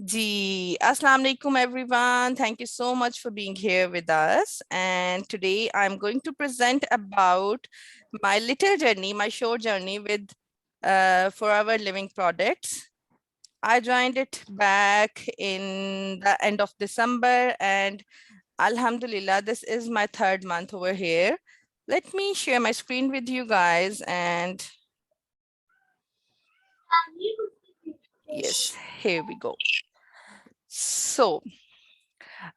Ji, Assalamu alaikum everyone. Thank you so much for being here with us. And today I'm going to present about my little journey, my short journey with Forever Living Products. I joined it back in the end of December, and Alhamdulillah, this is my third month over here. Let me share my screen with you guys, and yes, here we go. So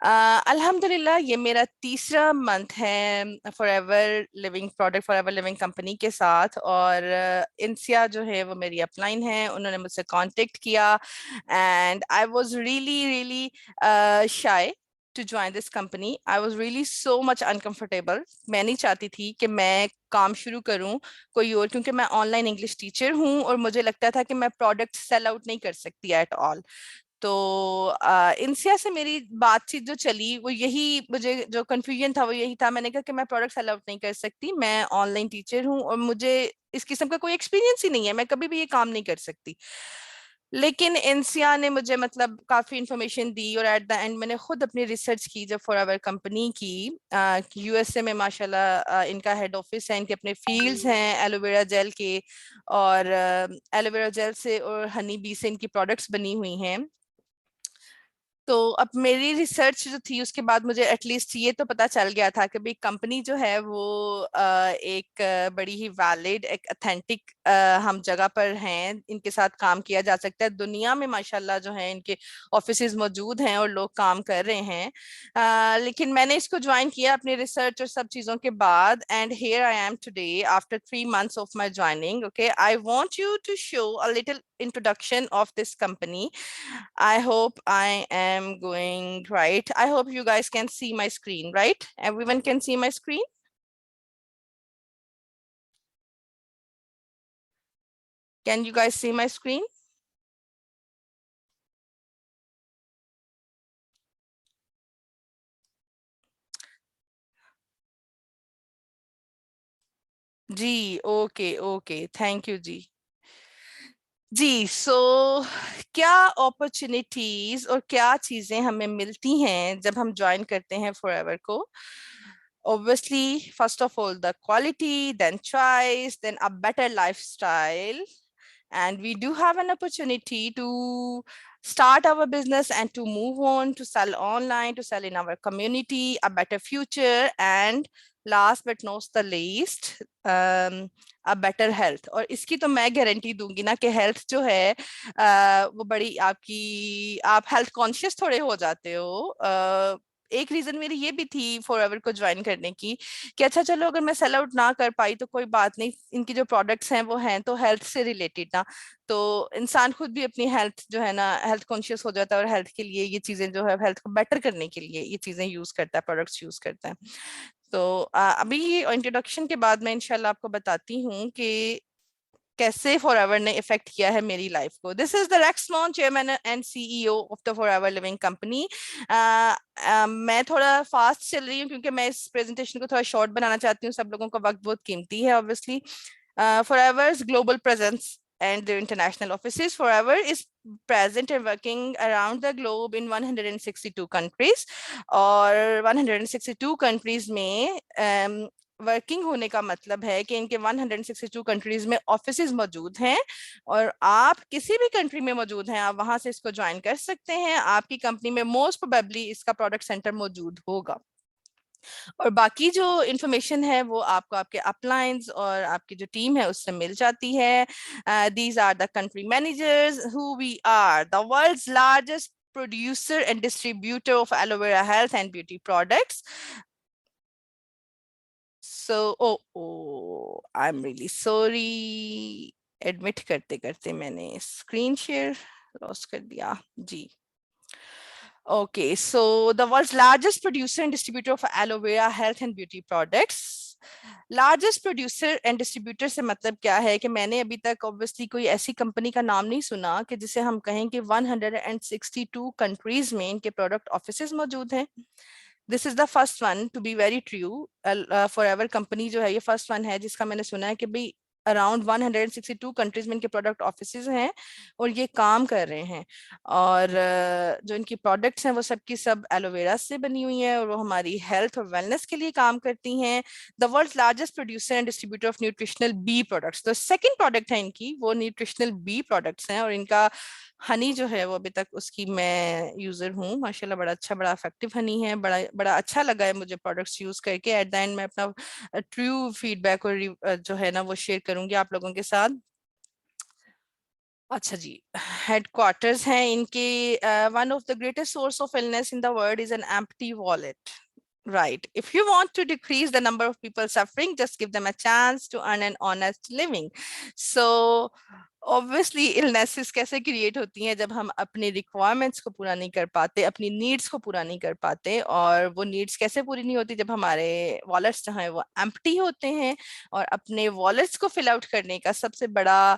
अल्हम्दुलिल्लाह ये मेरा तीसरा month है forever living product forever Living company के साथ। और इंसिया जो है वो मेरी अपलाइन है, उन्होंने मुझसे कांटेक्ट किया and I was really really shy to join this company. I was really so much uncomfortable. मैं नहीं चाहती थी कि मैं काम शुरू करूं कोई और, क्योंकि मैं ऑनलाइन इंग्लिश टीचर हूं और मुझे लगता था कि मैं प्रोडक्ट सेल आउट नहीं कर सकती एट ऑल। तो इंसिया से मेरी बातचीत जो चली वो यही, मुझे जो कंफ्यूजन था वो यही था। मैंने कहा कि मैं प्रोडक्ट्स अलाउड नहीं कर सकती, मैं ऑनलाइन टीचर हूँ और मुझे इस किस्म का कोई एक्सपीरियंस ही नहीं है, मैं कभी भी ये काम नहीं कर सकती। लेकिन इंसिया ने मुझे मतलब काफी इंफॉर्मेशन दी और एट द एंड मैंने खुद अपनी रिसर्च की जब फॉर आवर कंपनी की। यूएसए में माशाल्लाह इनका हेड ऑफिस है, इनके अपने फील्ड्स हैं एलोवेरा जेल के, और एलोवेरा जेल से और हनी बी से इनकी प्रोडक्ट्स बनी हुई हैं। तो अब मेरी रिसर्च जो थी उसके बाद मुझे एटलीस्ट ये तो पता चल गया था कि भाई कंपनी जो है वो एक बड़ी ही वैलिड, एक अथेंटिक हम जगह पर हैं, इनके साथ काम किया जा सकता है। दुनिया में माशाल्लाह जो है इनके ऑफिसेज मौजूद हैं और लोग काम कर रहे हैं। लेकिन मैंने इसको ज्वाइन किया अपनी रिसर्च और सब चीज़ों के बाद, and here I am today after 3 months of my joining. Okay, I want you to show a little introduction of this company. I hope I am going right. I hope you guys can see my screen, right? Everyone can see my screen? Can you guys see my screen? जी, okay okay, thank you जी। जी, क्या opportunities और क्या चीजें हमें मिलती हैं जब हम ज्वाइन करते हैं फॉरएवर को? Obviously, first of all, the quality, then choice, then a better lifestyle. And we do have an opportunity to start our business and to move on, to sell online, to sell in our community, a better future, and last but not the least, a better health। और इसकी तो मैं guarantee दूंगी ना कि health जो है वो बड़ी आपकी, आप हेल्थ कॉन्शियस थोड़े हो जाते हो। एक रीजन मेरी ये भी थी फॉरएवर को ज्वाइन करने की कि अच्छा चलो अगर मैं सेल आउट ना कर पाई तो कोई बात नहीं, इनकी जो प्रोडक्ट्स हैं वो हैं तो हेल्थ से रिलेटेड ना, तो इंसान खुद भी अपनी हेल्थ जो है ना हेल्थ कॉन्शियस हो जाता है और हेल्थ के लिए ये चीजें जो है हेल्थ को बेटर करने के लिए ये चीजें यूज करता है, प्रोडक्ट्स यूज करता है। तो अभी ये इंट्रोडक्शन के बाद मैं इंशाल्लाह आपको बताती हूँ कि कैसे फॉरएवर ने इफेक्ट किया है मेरी लाइफ को। This is the Rex Maughan, chairman and CEO of the Forever Living company. मैं थोड़ा फास्ट चल रही हूँ क्योंकि मैं इस प्रेजेंटेशन को थोड़ा शॉर्ट बनाना चाहती हूँ, सब लोगों का वक्त बहुत कीमती है obviously. Forever's global presence and their international offices. Forever is present and working around the globe in 162 countries, और 162 countries में वर्किंग होने का मतलब है कि इनके 162 कंट्रीज में ऑफिसेज मौजूद हैं, और आप किसी भी कंट्री में मौजूद हैं आप वहां से इसको ज्वाइन कर सकते हैं। आपकी कंपनी में मोस्ट प्रोबेबली इसका प्रोडक्ट सेंटर मौजूद होगा, और बाकी जो इंफॉर्मेशन है वो आपको आपके अपलाइंस और आपकी जो टीम है उससे मिल जाती है। These are the country managers who we are the world's largest producer and distributor of aloe vera health and beauty products. So, I'm really sorry. Admit करते करते मैंने screen share लॉस कर दिया जी। Okay, so the world's largest producer and distributor of aloe vera health and beauty products. Largest producer and distributor से मतलब क्या है कि मैंने अभी तक ऑब्वियसली कोई ऐसी कंपनी का नाम नहीं सुना कि जिसे हम कहें कि 162 कंट्रीज में इनके प्रोडक्ट ऑफिसेज मौजूद हैं। This is the first one to be very true. Forever company जो है ये फर्स्ट वन है जिसका मैंने सुना है कि भाई अराउंड 162 कंट्रीज में इनके प्रोडक्ट ऑफिसेज हैं और ये काम कर रहे हैं। और जो इनकी प्रोडक्ट्स हैं वो सब की सब एलोवेरा से बनी हुई हैं और वो हमारी हेल्थ और वेलनेस के लिए काम करती हैं। The world largest producer and distributor of nutritional bee products, तो सेकंड प्रोडक्ट है इनकी वो न्यूट्रिशनल बी प्रोडक्ट्स हैं। और इनका हनी जो है वो अभी तक उसकी मैं यूजर हूँ माशाल्लाह, बड़ा अच्छा बड़ा इफेक्टिव हनी है, बड़ा बड़ा अच्छा लगा है मुझे प्रोडक्ट्स यूज करके। एट द एंड मैं अपना ट्रू फीडबैक और जो है ना वो शेयर करूंगी आप लोगों के साथ। अच्छा जी, हेडक्वार्टर्स हैं इनके। One of the greatest source of illness in the world is an empty wallet. Right. If you want to decrease the number of people suffering, just give them a chance to earn an honest living. So, obviously, illnesses कैसे create होती हैं जब हम अपनी requirements को पूरा नहीं कर पाते, अपनी needs को पूरा नहीं कर पाते। और वो needs कैसे पूरी नहीं होती, जब हमारे wallets जो हैं वो empty होते हैं। और अपने wallets को fill out करने का सबसे बड़ा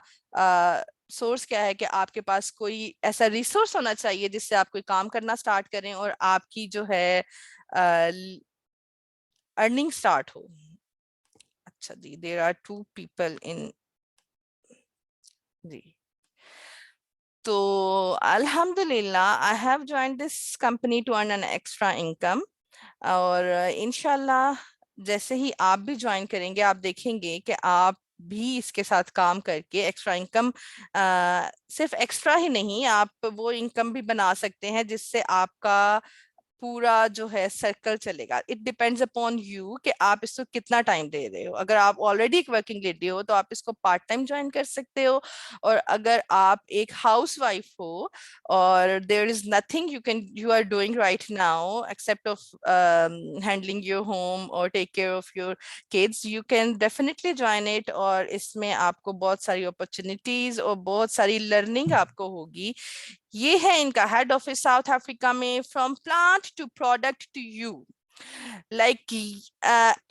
सोर्स क्या है कि आपके पास कोई ऐसा रिसोर्स होना चाहिए जिससे आप कोई काम करना स्टार्ट करें और आपकी जो है अर्निंग स्टार्ट हो। अच्छा जी, there are two people in. जी, तो अल्हम्दुलिल्लाह I have join this company to earn an extra income. और इंशाल्लाह जैसे ही आप भी ज्वाइन करेंगे आप देखेंगे कि आप भी इसके साथ काम करके एक्स्ट्रा इनकम, सिर्फ एक्स्ट्रा ही नहीं, आप वो इनकम भी बना सकते हैं जिससे आपका पूरा जो है सर्कल चलेगा। इट डिपेंड्स अपॉन यू कि आप इसको कितना टाइम दे रहे हो। अगर आप ऑलरेडी एक वर्किंग लेडी हो तो आप इसको पार्ट टाइम ज्वाइन कर सकते हो। और अगर आप एक हाउस वाइफ हो और there is nothing you are doing right now except of handling your home और take care of your kids, you can definitely join it. और इसमें आपको बहुत सारी अपॉर्चुनिटीज और बहुत सारी लर्निंग आपको होगी। ये है इनका हेड ऑफिस साउथ अफ्रीका में। From plant to product to you, like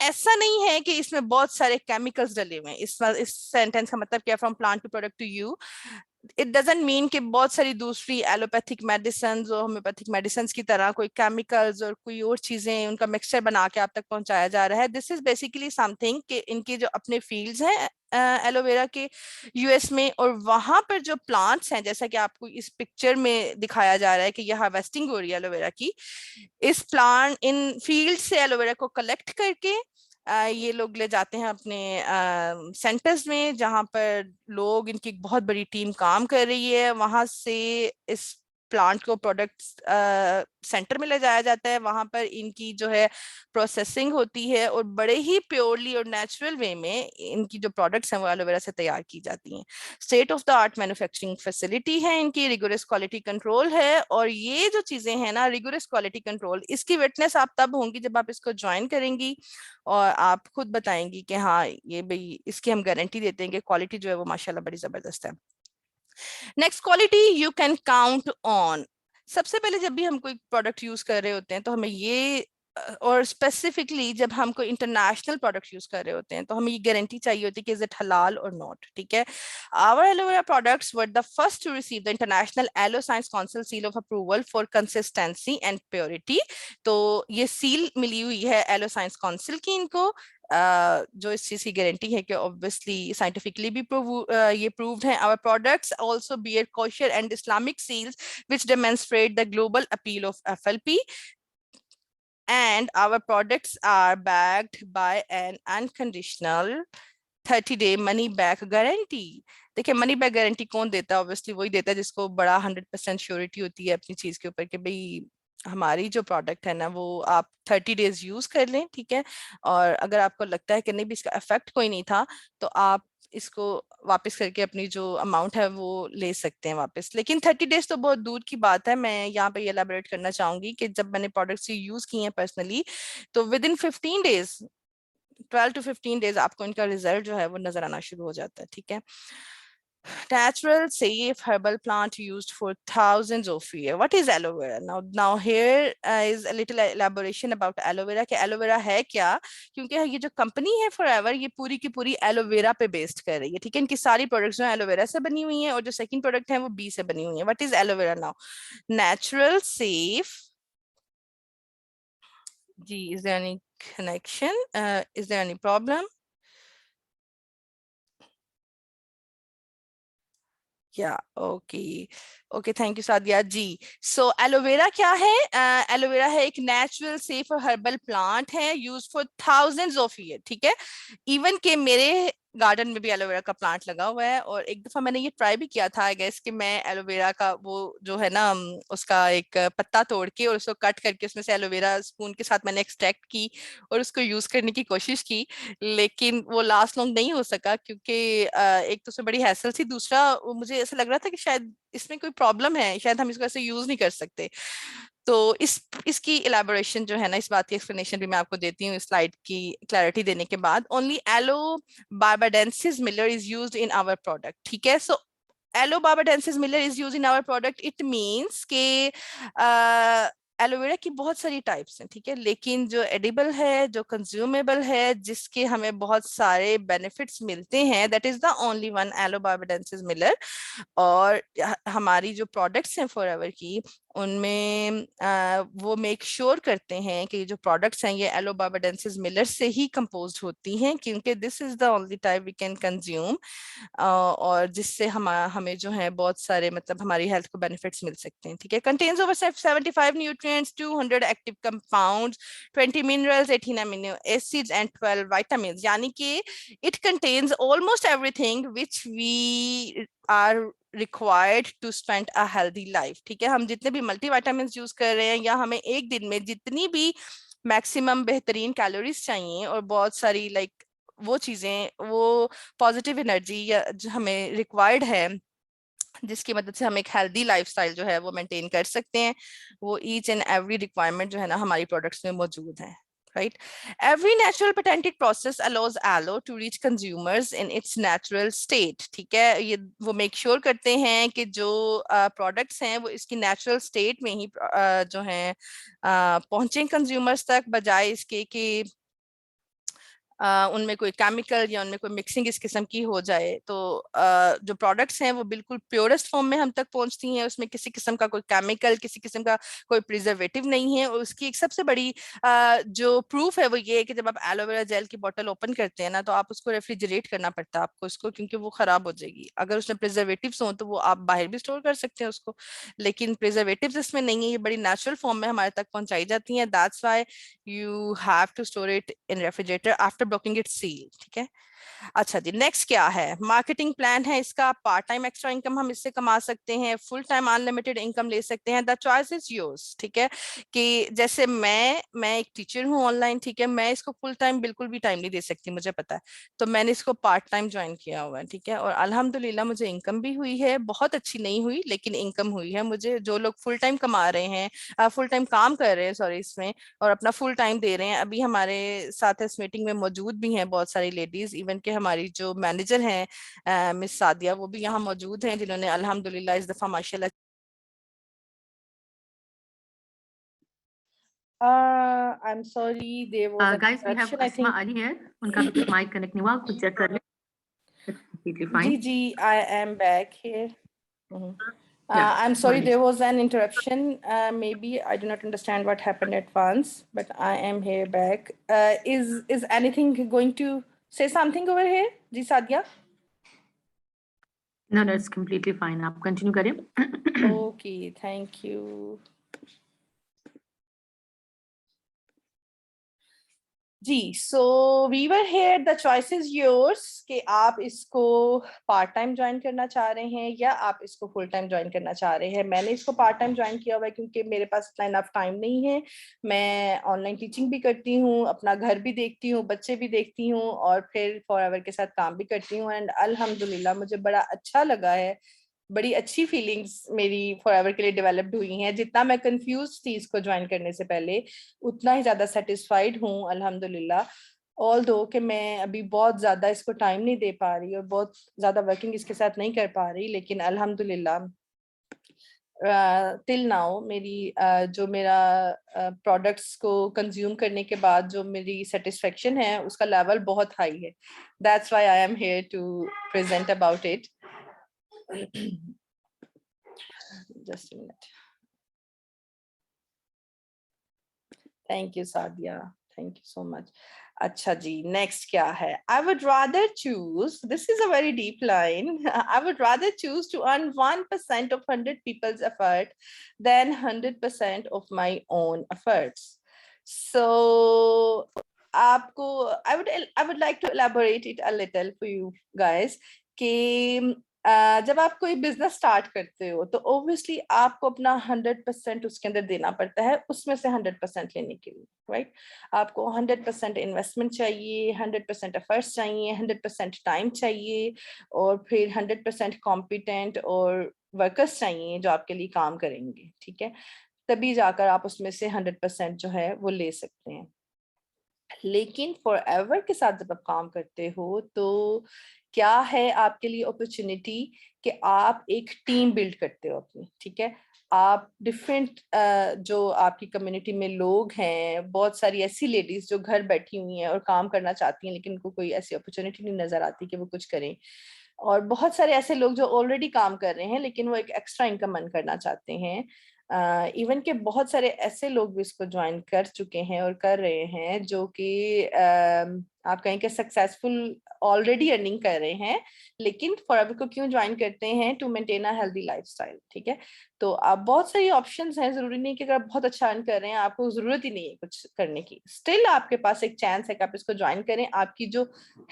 ऐसा नहीं है कि इसमें बहुत सारे केमिकल्स डले हुए हैं। इस सेंटेंस का मतलब क्या है, from plant to product to you? It doesn't mean कि बहुत सारी दूसरी एलोपैथिक मेडिसिन और होम्योपैथिक मेडिसिन की तरह कोई केमिकल्स और कोई और चीजें उनका मिक्सचर बना के आप तक पहुंचाया जा रहा है। दिस इज बेसिकली समथिंग कि इनके जो अपने फील्ड्स हैं एलोवेरा के यूएस में, और वहां पर जो प्लांट्स हैं जैसा कि आपको इस पिक्चर में दिखाया जा रहा है कि यह हार्वेस्टिंग हो रही है एलोवेरा की। इस प्लांट इन फील्ड से एलोवेरा को कलेक्ट करके ये लोग ले जाते हैं अपने सेंटर्स में जहां पर लोग, इनकी एक बहुत बड़ी टीम काम कर रही है। वहां से इस प्लांट को प्रोडक्ट सेंटर में ले जाया जाता है। वहां पर इनकी जो है प्रोसेसिंग होती है और बड़े ही प्योरली और नेचुरल वे में इनकी जो प्रोडक्ट्स हैं वो एलोवेरा से तैयार की जाती हैं। State of the art manufacturing facility है इनकी, रिगोरस क्वालिटी कंट्रोल है। और ये जो चीजें हैं ना, रिगोरस क्वालिटी कंट्रोल, इसकी विटनेस आप तब होंगी जब आप इसको ज्वाइन करेंगी और आप खुद बताएंगी कि हाँ ये भाई इसकी हम गारंटी देते हैं कि क्वालिटी जो है वो माशाल्लाह बड़ी जबरदस्त है। Next, quality you can count on. सबसे पहले जब भी हम कोई प्रोडक्ट यूज कर रहे होते हैं तो हमें ये और स्पेसिफिकली जब हम कोई इंटरनेशनल प्रोडक्ट यूज कर रहे होते हैं तो हमें ये गारंटी चाहिए होती है कि इज इट हलाल और नॉट। ठीक है, our aloe vera products were the first to receive the international aloe science council seal of approval for consistency and purity. तो ये सील मिली हुई है एलो साइंस काउंसिल की इनको, जो इस चीज की गारंटी है कि ऑब्वियसली साइंटिफिकली भी ये प्रूव्ड है। Our products also bear kosher and Islamic seals which demonstrate the global appeal of FLP, and our products are backed by an unconditional 30-day money back guarantee। देखिए, money back guarantee कौन देता है? Obviously वही देता है जिसको बड़ा 100% surety होती है अपनी चीज के ऊपर कि भाई हमारी जो प्रोडक्ट है ना वो आप 30 डेज यूज कर लें। ठीक है, और अगर आपको लगता है कि नहीं भी इसका इफेक्ट कोई नहीं था तो आप इसको वापस करके अपनी जो अमाउंट है वो ले सकते हैं वापस। लेकिन 30 डेज तो बहुत दूर की बात है। मैं यहाँ पे एलाबोरेट करना चाहूंगी कि जब मैंने प्रोडक्ट्स यूज किए हैं पर्सनली तो with in 15 days, 12 to 15 days आपको इनका रिजल्ट जो है वो नजर आना शुरू हो जाता है। ठीक है, natural safe herbal plant used for thousands of years. What is aloe vera? Now here is a little elaboration about aloe vera कि aloe vera है क्या। क्योंकि ये जो कंपनी है फॉरएवर ये पूरी की पूरी एलोवेरा पे बेस्ड कर रही है। ठीक है, इनकी सारी प्रोडक्ट्स जो एलोवेरा से बनी हुई हैं और जो सेकंड प्रोडक्ट है वो बी से बनी हुई है। What is aloe vera now? Natural safe. जी, is there any connection? Is there any problem? या okay okay, thank you Sadia ji. So aloe vera क्या है? एलोवेरा है एक नेचुरल सेफ और हर्बल प्लांट है, use for thousands of year, ठीक है। इवन के मेरे गार्डन में भी एलोवेरा का प्लांट लगा हुआ है, और एक दफा मैंने ये ट्राई भी किया था, आई गेस कि मैं एलोवेरा का वो जो है ना उसका एक पत्ता तोड़ के और उसको कट करके उसमें से एलोवेरा स्पून के साथ मैंने एक्सट्रैक्ट की और उसको यूज करने की कोशिश की, लेकिन वो लास्ट लॉन्ग नहीं हो सका, क्योंकि एक तो उसमें बड़ी हैसल थी, दूसरा वो मुझे ऐसा लग रहा था कि शायद इसमें कोई प्रॉब्लम है, शायद हम इसको ऐसे यूज नहीं कर सकते। तो इसकी इलेबोरेशन जो है ना, इस बात की एक्सप्लेनेशन भी मैं आपको देती हूँ स्लाइड की क्लैरिटी देने के बाद। Only aloe barbadensis miller is used in our product, ठीक है। So aloe barbadensis miller is used in our product, it means के एलोवेरा की बहुत सारी टाइप्स हैं, ठीक है, लेकिन जो एडिबल है, जो कंज्यूमेबल है, जिसके हमें बहुत सारे बेनिफिट्स मिलते हैं, that is the only one aloe barbadensis miller। और हमारी जो प्रोडक्ट्स हैं फॉरएवर की, उनमें वो मेक श्योर करते हैं कि जो प्रोडक्ट्स हैं ये एलो barbadensis miller से ही कंपोज्ड होती हैं, क्योंकि this is the only type we can consume, और जिससे हमें जो है बहुत सारे मतलब हमारी हेल्थ को बेनिफिट्स मिल सकते हैं, ठीक है। Contains over 75 nutrients, 200 active compounds, 20 minerals, 18 amino acids and 12 vitamins, यानी कि it contains almost everything which we are required to spend a healthy life, ठीक है। हम जितने भी मल्टी विटामिन यूज कर रहे हैं, या हमें एक दिन में जितनी भी मैक्सिमम बेहतरीन कैलोरीज चाहिए और बहुत सारी लाइक वो चीजें, वो पॉजिटिव एनर्जी या जो हमें रिक्वायर्ड है, जिसकी मदद से हम एक हेल्दी लाइफस्टाइल जो है वो मेंटेन कर सकते हैं, वो ईच एंड एवरी रिक्वायरमेंट जो है ना हमारी प्रोडक्ट्स में मौजूद है, right? Every natural patented process allows aloe to reach consumers in its natural state, ठीक है। ये वो मेक श्योर करते हैं कि जो प्रोडक्ट्स हैं वो इसकी नेचुरल स्टेट में ही जो है पहुंचे कंज्यूमर्स तक, बजाय इसके कि उनमें कोई केमिकल या उनमें कोई मिक्सिंग इस किस्म की हो जाए। तो जो प्रोडक्ट्स हैं वो बिल्कुल प्योरेस्ट फॉर्म में हम तक पहुंचती हैं, उसमें किसी किस्म का कोई केमिकल, किसी किस्म का कोई प्रिजर्वेटिव नहीं है। और उसकी एक सबसे बड़ी जो प्रूफ है वो ये है कि जब आप एलोवेरा जेल की बोतल ओपन करते हैं ना, तो आप उसको रेफ्रिजरेट करना पड़ता है आपको उसको, क्योंकि वो खराब हो जाएगी। अगर उसमें प्रिजर्वेटिव्स हो तो वो आप बाहर भी स्टोर कर सकते हैं उसको, लेकिन प्रिजर्वेटिव्स इसमें नहीं है, ये बड़ी नेचुरल फॉर्म में हमारे तक पहुंचाई जाती हैं। That's why you have to store it in refrigerator after blocking it seal, ठीक है। अच्छा जी, नेक्स्ट क्या है? मार्केटिंग प्लान है इसका। पार्ट टाइम एक्स्ट्रा इनकम हम इससे कमा सकते हैं, फुल टाइम अनलिमिटेड इनकम ले सकते हैं। द चॉइस इज योर्स, ठीक है। कि जैसे मैं एक टीचर हूँ ऑनलाइन, ठीक है, मैं इसको फुल टाइम बिल्कुल भी टाइम नहीं दे सकती, मुझे पता है। तो मैंने इसको पार्ट टाइम ज्वाइन किया हुआ है, ठीक है, और अल्हम्दुलिल्लाह मुझे इनकम भी हुई है, बहुत अच्छी नहीं हुई लेकिन इनकम हुई है मुझे। जो लोग फुल टाइम कमा रहे हैं, फुल टाइम काम कर रहे हैं सॉरी इसमें, और अपना फुल टाइम दे रहे हैं, अभी हमारे साथ इस मीटिंग में मौजूद भी हैं बहुत सारी लेडीज, इवन के हमारी जो मैनेजर हैं मिस सादिया, वो भी यहाँ मौजूद हैं, जिन्होंने अल्हम्दुलिल्लाह इस दफा माशाल्लाह। I'm sorry, there was an Guys, we have interruption, I Asma think. Ali here. उनका अभी तक mic connect नहीं हुआ, कुछ check कर ले. It's completely fine. जी, I am back here. Mhm. Yeah, I'm sorry, बोलिए. there was an interruption. Maybe I do not understand what happened at once, but I am here back. Is anything going to say something over here, जी Sadia? No, no, it's completely fine. आप continue करें. Okay, thank you. जी, so we were here, the choice is yours कि आप इसको part time join करना चाह रहे हैं या आप इसको फुल टाइम ज्वाइन करना चाह रहे हैं। मैंने इसको पार्ट टाइम ज्वाइन किया हुआ है क्योंकि मेरे पास इतना इनफ टाइम नहीं है। मैं ऑनलाइन टीचिंग भी करती हूँ, अपना घर भी देखती हूँ, बच्चे भी देखती हूँ, और फिर फॉरएवर के साथ काम भी करती हूँ, एंड अल्हम्दुलिल्लाह मुझे बड़ा अच्छा लगा है। बड़ी अच्छी फीलिंग्स मेरी फॉरएवर के लिए डेवलप्ड हुई हैं। जितना मैं कंफ्यूज थी इसको ज्वाइन करने से पहले, उतना ही ज्यादा सेटिस्फाइड हूँ अल्हम्दुलिल्लाह। ऑल दो कि मैं अभी बहुत ज्यादा इसको टाइम नहीं दे पा रही और बहुत ज्यादा वर्किंग इसके साथ नहीं कर पा रही, लेकिन अल्हम्दुलिल्लाह टिल नाउ मेरी जो मेरा प्रोडक्ट्स को कंज्यूम करने के बाद जो मेरी सेटिस्फेक्शन है उसका लेवल बहुत हाई है। That's why I am here to present about it. Just a minute. Thank you, Sadia. Thank you so much. अच्छा जी, नेक्स्ट क्या है? I would rather choose, this is a very deep line, I would rather choose to earn 1% of 100 people's effort than 100% of my own efforts. So आपको I would like to elaborate it a little for you guys कि जब आप कोई business start करते हो तो obviously आपको अपना 100% उसके अंदर देना पड़ता है, उसमें से 100% लेने के लिए, राइट? आपको 100% इन्वेस्टमेंट चाहिए, 100% एफर्ट्स चाहिए, 100% टाइम चाहिए, और फिर 100% कॉम्पिटेंट और वर्कर्स चाहिए जो आपके लिए काम करेंगे, ठीक है? तभी जाकर आप उसमें से 100% जो है वो ले सकते हैं। लेकिन फॉर एवर के साथ जब आप काम करते हो तो क्या है आपके लिए अपॉर्चुनिटी कि आप एक टीम बिल्ड करते हो अपनी, ठीक है? आप डिफरेंट जो आपकी कम्युनिटी में लोग हैं, बहुत सारी ऐसी लेडीज जो घर बैठी हुई हैं और काम करना चाहती हैं लेकिन उनको कोई ऐसी अपॉर्चुनिटी नहीं नजर आती कि वो कुछ करें, और बहुत सारे ऐसे लोग जो ऑलरेडी काम कर रहे हैं लेकिन वो एक एक्स्ट्रा इनकम अर्न करना चाहते हैं। इवन के बहुत सारे ऐसे लोग भी इसको ज्वाइन कर चुके हैं और कर रहे हैं जो कि आप कहें कि सक्सेसफुल ऑलरेडी अर्निंग कर रहे हैं, लेकिन फॉरएवर को क्यों ज्वाइन करते हैं? To maintain a healthy lifestyle, ठीक है? तो आप बहुत सारी ऑप्शंस हैं, जरूरी नहीं कि अगर आप बहुत अच्छा अर्न कर रहे हैं आपको जरूरत ही नहीं है कुछ करने की, स्टिल आपके पास एक चांस है कि आप इसको ज्वाइन करें। आपकी जो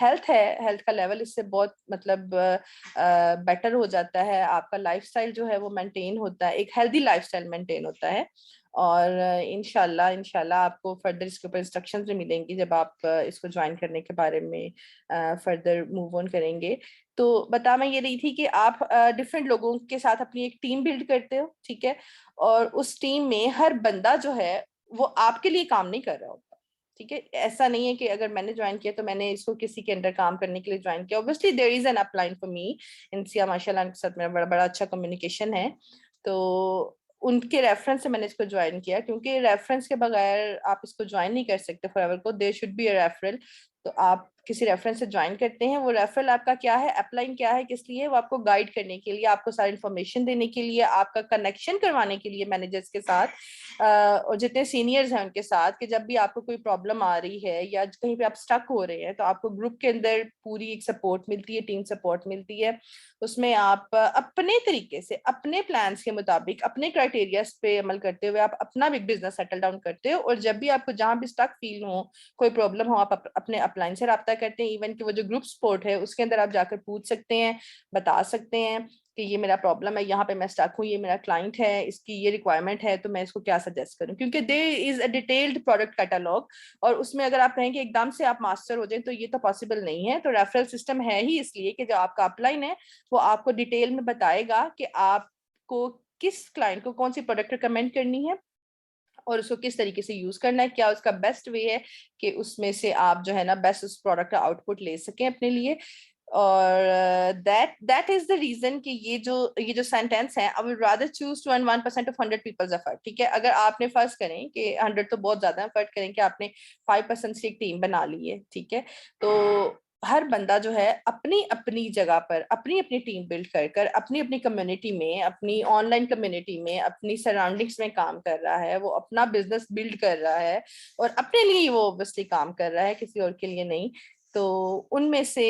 हेल्थ है, हेल्थ का लेवल इससे बहुत मतलब बेटर हो जाता है, आपका लाइफस्टाइल जो है वो मेंटेन होता है, एक हेल्दी लाइफस्टाइल मेंटेन होता है। और इंशाल्लाह इंशाल्लाह आपको फर्दर इसके ऊपर इंस्ट्रक्शंस भी मिलेंगी जब आप इसको ज्वाइन करने के बारे में फर्दर मूव ऑन करेंगे। तो बता मैं ये रही थी कि आप डिफरेंट लोगों के साथ अपनी एक टीम बिल्ड करते हो, ठीक है? और उस टीम में हर बंदा जो है वो आपके लिए काम नहीं कर रहा होता, ठीक है? ऐसा नहीं है कि अगर मैंने ज्वाइन किया तो मैंने इसको किसी के अंडर काम करने के लिए ज्वाइन किया। Obviously there is an upline for me, Insiya माशाल्लाह के साथ मेरा बड़ा बड़ा अच्छा कम्युनिकेशन है, तो उनके रेफरेंस से मैंने इसको ज्वाइन किया, क्योंकि रेफरेंस के बगैर आप इसको ज्वाइन नहीं कर सकते फॉरएवर को, there should be a referral. तो आप किसी रेफरेंस से ज्वाइन करते हैं, वो रेफरल आपका क्या है, अपलाइन क्या है, किस लिए? वो आपको गाइड करने के लिए, आपको सारी इन्फॉर्मेशन देने के लिए, आपका कनेक्शन करवाने के लिए मैनेजर्स के साथ और जितने सीनियर्स हैं उनके साथ, कि जब भी आपको कोई प्रॉब्लम आ रही है या कहीं पे आप स्टक हो रहे हैं तो आपको ग्रुप के अंदर पूरी एक सपोर्ट मिलती है, टीम सपोर्ट मिलती है। उसमें आप अपने तरीके से, अपने प्लान्स के मुताबिक, अपने क्राइटेरियाज पे अमल करते हुए आप अपना भी बिजनेस सेटल डाउन करते हो, और जब भी आपको जहां भी स्टक फील हो, कोई प्रॉब्लम हो, आप अपने अपलाइन से रब्ता करते हैं। इवन कि वो जो ग्रुप सपोर्ट है उसके अंदर आप जाकर पूछ सकते हैं, बता सकते हैं कि ये मेरा प्रॉब्लम है, यहाँ पे मैं स्टक हूँ, ये मेरा क्लाइंट है, इसकी ये रिक्वायरमेंट है, तो मैं इसको क्या सजेस्ट करूँ? क्योंकि there is a detailed product catalogue, और उसमें अगर आप कहें कि एकदम से आप मास्टर हो जाए तो ये तो पॉसिबल नहीं है। तो रेफरल सिस्टम है ही इसलिए कि जो आपका अपलाइन है वो आपको डिटेल में बताएगा कि आपको किस क्लाइंट को कौन सी प्रोडक्ट रिकमेंड करनी है और उसको किस तरीके से यूज करना है, क्या उसका बेस्ट वे है कि उसमें से आप जो है ना बेस्ट उस प्रोडक्ट का आउटपुट ले सकें अपने लिए। और दैट इज द रीजन कि ये जो सेंटेंस है, I would rather choose to earn 1% of 100 people's effort, ठीक है? अगर आपने फर्स्ट करें कि 100 तो बहुत ज्यादा एफर्ट करें कि आपने 5% से एक टीम बना ली है, ठीक है? तो हर बंदा जो है अपनी अपनी जगह पर अपनी अपनी टीम बिल्ड कर कर अपनी अपनी कम्युनिटी में, अपनी ऑनलाइन कम्युनिटी में, अपनी सराउंडिंग्स में काम कर रहा है, वो अपना बिजनेस बिल्ड कर रहा है और अपने लिए वो ऑब्वियसली काम कर रहा है, किसी और के लिए नहीं। तो उनमें से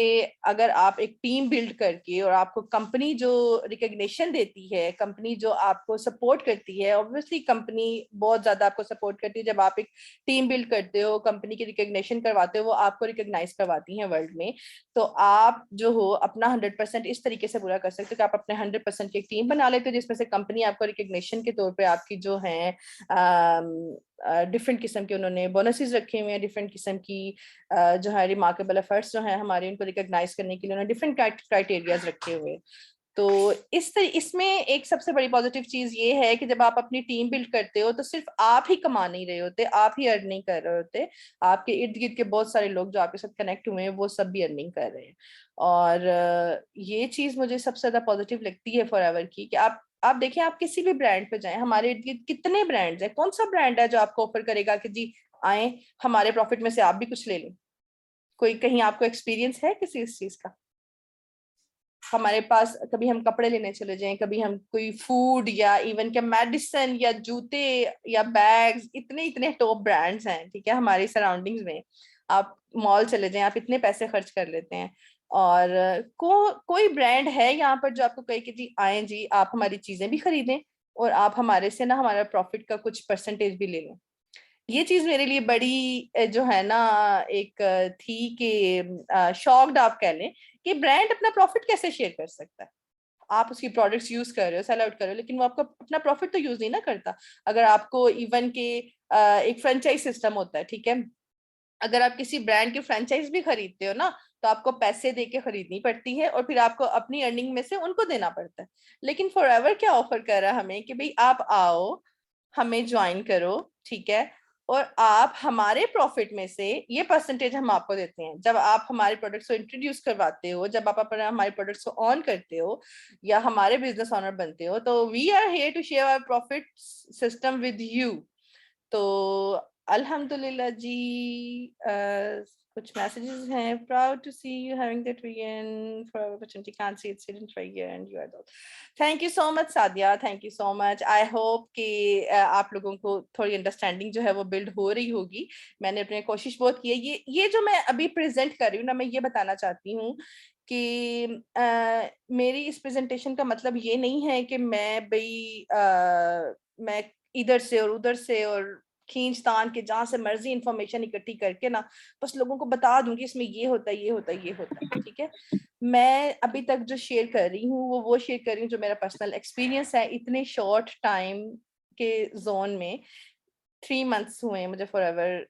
अगर आप एक टीम बिल्ड करके, और आपको कंपनी जो रिकग्निशन देती है, कंपनी जो आपको सपोर्ट करती है, ऑब्वियसली कंपनी बहुत ज्यादा आपको सपोर्ट करती है जब आप एक टीम बिल्ड करते हो, कंपनी की रिकग्निशन करवाते हो, वो आपको रिकग्नाइज करवाती है वर्ल्ड में। तो आप जो हो अपना 100% इस तरीके से पूरा कर सकते हो कि आप अपने 100% की एक टीम बना लेते हो, जिसमें से कंपनी आपको रिकग्निशन के तौर पे आपकी जो है डिफरेंट किस्म के उन्होंने बोनसेस रखे हुए हैं, डिफरेंट किस्म की जो है रिमार्केबल एफर्ट्स जो है हमारे, उनको रिकॉग्नाइज करने के लिए उन्होंने डिफरेंट क्राइटेरियाज रखे हुए हैं। तो इसमें एक सबसे बड़ी पॉजिटिव चीज ये है कि जब आप अपनी टीम बिल्ड करते हो तो सिर्फ आप ही कमा नहीं रहे होते, आप ही अर्निंग कर रहे होते, आपके इर्द गिर्द के बहुत सारे लोग जो आपके साथ कनेक्ट हुए हैं वो सब भी अर्निंग कर रहे हैं। और ये चीज मुझे सबसे ज्यादा पॉजिटिव लगती है फॉरएवर की, कि आप देखें, आप किसी भी ब्रांड पे जाएं, हमारे इर्द गिर्द कितने ब्रांड्स हैं, कौन सा ब्रांड है जो आपको ऑफर करेगा कि जी आए हमारे प्रॉफिट में से आप भी कुछ ले लें? कोई कहीं आपको एक्सपीरियंस है किसी इस चीज का? हमारे पास कभी हम कपड़े लेने चले जाएं, कभी हम कोई फूड या इवन क्या मेडिसिन या जूते या बैग्स, इतने इतने टॉप ब्रांड्स हैं, ठीक है, हमारी सराउंडिंग्स में। आप मॉल चले जाएं, आप इतने पैसे खर्च कर लेते हैं। और कोई ब्रांड है यहाँ पर जो आपको कहे कि जी आए जी आप हमारी चीजें भी खरीदें और आप हमारे से ना हमारा प्रॉफिट का कुछ परसेंटेज भी ले लें। ये चीज मेरे लिए बड़ी जो है ना एक थी कि शॉक्ड आप कह लें कि ब्रांड अपना प्रॉफिट कैसे शेयर कर सकता है। आप उसकी प्रोडक्ट्स यूज कर रहे हो, सेल आउट कर रहे हो, लेकिन वो आपका अपना प्रॉफिट तो यूज नहीं ना करता। अगर आपको इवन के एक फ्रेंचाइज सिस्टम होता है, ठीक है, अगर आप किसी ब्रांड की फ्रेंचाइज भी खरीदते हो ना तो आपको पैसे दे के खरीदनी पड़ती है और फिर आपको अपनी अर्निंग में से उनको देना पड़ता है। लेकिन फॉरएवर क्या ऑफर कर रहा है हमें कि भाई आप आओ, हमें ज्वाइन करो, ठीक है, और आप हमारे प्रॉफिट में से ये परसेंटेज हम आपको देते हैं जब आप हमारे प्रोडक्ट्स को इंट्रोड्यूस करवाते हो, जब आप अपना हमारे प्रोडक्ट्स को ऑन करते हो या हमारे बिजनेस ऑनर बनते हो, तो we are here to share our profit system with you. तो अल्हम्दुलिल्लाह जी, कुछ मैसेजेस हैं। Proud to see you having that when for opportunity, can't see it's hidden for you and you are though. Thank you so much Sadia, thank you so much. I hope कि आप लोगों को थोड़ी अंडरस्टैंडिंग जो है वो build हो रही होगी। मैंने अपनी कोशिश बहुत की है। ये जो मैं अभी प्रेजेंट कर रही हूँ ना, मैं ये बताना चाहती हूँ कि मेरी इस प्रेजेंटेशन का मतलब ये नहीं है कि मैं इधर से और उधर से और खींच तान के जहां से मर्जी इंफॉर्मेशन इकट्ठी करके ना बस लोगों को बता दूंगी इसमें ये होता है, ये होता है, ये होता है, ठीक है। मैं अभी तक जो शेयर कर रही हूँ वो शेयर कर रही हूँ जो मेरा पर्सनल एक्सपीरियंस है इतने शॉर्ट टाइम के जोन में। 3 मंथ्स हुए हैं मुझे फॉरएवर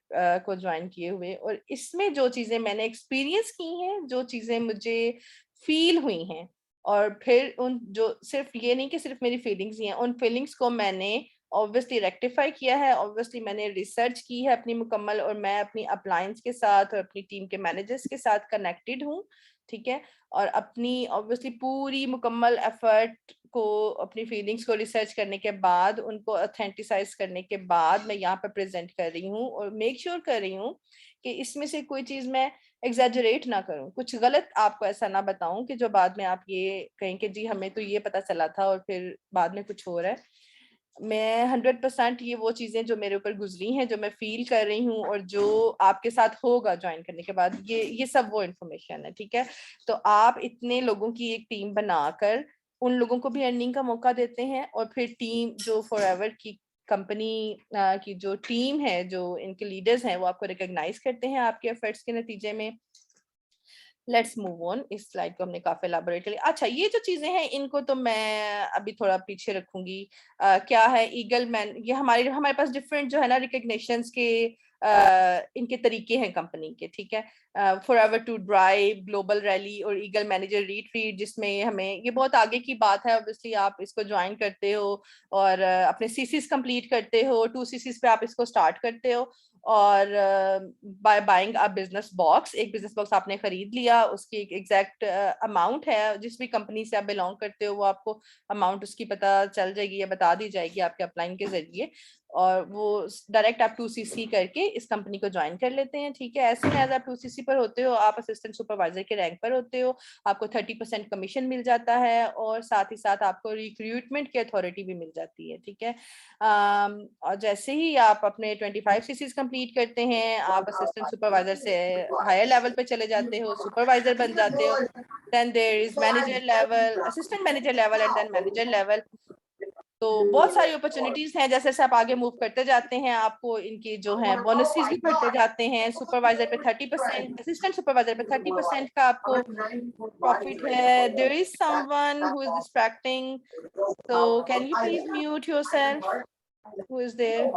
को ज्वाइन किए हुए, और इसमें जो चीजें मैंने एक्सपीरियंस की हैं, जो चीजें मुझे फील हुई हैं, और फिर उन जो सिर्फ ये नहीं कि सिर्फ मेरी फीलिंग्स ही हैं, उन फीलिंग्स को मैंने ऑब्वियसली रेक्टिफाई किया है, ऑब्वियसली मैंने रिसर्च की है अपनी मुकम्मल, और मैं अपनी अपलायंस के साथ और अपनी टीम के मैनेजर्स के साथ कनेक्टेड हूँ, ठीक है। और अपनी ऑब्वियसली पूरी मुकम्मल एफर्ट को, अपनी फीलिंग्स को रिसर्च करने के बाद, उनको ऑथेंटिसाइज करने के बाद मैं यहाँ पर प्रेजेंट कर रही हूँ, और मेक श्योर कर रही हूँ कि इसमें से कोई चीज मैं एग्जैजरेट ना करूं, कुछ गलत आपको ऐसा ना बताऊं कि जो बाद में आप ये कहें कि जी हमें तो ये पता चला था और फिर बाद में कुछ हो रहा है। मैं 100% ये वो चीजें जो मेरे ऊपर गुजरी हैं, जो मैं फील कर रही हूँ और जो आपके साथ होगा ज्वाइन करने के बाद, ये सब वो इन्फॉर्मेशन है, ठीक है। तो आप इतने लोगों की एक टीम बनाकर उन लोगों को भी अर्निंग का मौका देते हैं, और फिर टीम जो फॉरएवर की कंपनी की जो टीम है, जो इनके लीडर्स हैं, वो आपको रिकॉग्नाइज करते हैं आपके एफर्ट्स के नतीजे में। Let's move on. इस स्लाइड को हमने काफी एलाबोरेट लिया। अच्छा, ये जो चीजें हैं इनको तो मैं अभी थोड़ा पीछे रखूंगी। क्या है ईगल मैन, ये हमारे हमारे पास डिफरेंट जो है ना रिकग्निशंस के इनके तरीके हैं कंपनी के, ठीक है। Forever to drive, global rally और ईगल मैनेजर रिट्रीट, जिसमें हमें ये बहुत आगे की बात है, ऑब्वियसली आप इसको ज्वाइन करते हो और अपने सीसीज कंप्लीट करते हो, 2 सीसीज पे आप इसको स्टार्ट करते हो, और by buying a business box, एक बिजनेस बॉक्स आपने खरीद लिया, उसकी एक एग्जैक्ट अमाउंट है, जिस भी कंपनी से आप बिलोंग करते हो वो आपको अमाउंट उसकी पता चल जाएगी या बता दी जाएगी आपके अपलाइन के जरिए, और वो डायरेक्ट आप 2सीसी करके इस कंपनी को ज्वाइन कर लेते हैं, ठीक है। ऐसे में आप 2सीसी पर होते हो, आप असिस्टेंट सुपरवाइजर के रैंक पर होते हो, आपको 30% कमीशन मिल जाता है, और साथ ही साथ आपको रिक्रूटमेंट की अथॉरिटी भी मिल जाती है, ठीक है। और जैसे ही आप अपने 25सीसीज कंप्लीट करते हैं, आप असिस्टेंट सुपरवाइजर से हायर लेवल पे चले जाते हो, सुपरवाइजर बन जाते हो, then there is manager level, assistant manager level and then manager level. तो बहुत सारी अपॉर्चुनिटीज हैं, जैसे जैसे आप आगे मूव करते जाते हैं आपको इनकी जो है बोनसेस भी बढ़ते जाते हैं। सुपरवाइजर पे 30%, असिस्टेंट सुपरवाइजर पे 30% का आपको प्रॉफिट है। There is someone who is distracting, so can you please mute yourself? Who is there?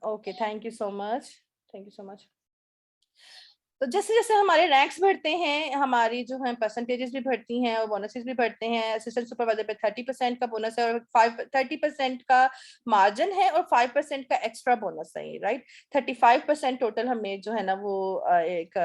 Okay, thank you so much. Thank you so much. तो जैसे जैसे हमारे रैंक्स बढ़ते हैं, हमारी जो है परसेंटेजेस भी बढ़ती हैं और बोनसेस भी बढ़ते हैं। असिस्टेंट सुपरवाइजर पे 30% का बोनस है और 30% का मार्जिन है और 5% का एक्स्ट्रा बोनस है, राइट। 35% टोटल हमें जो है ना वो एक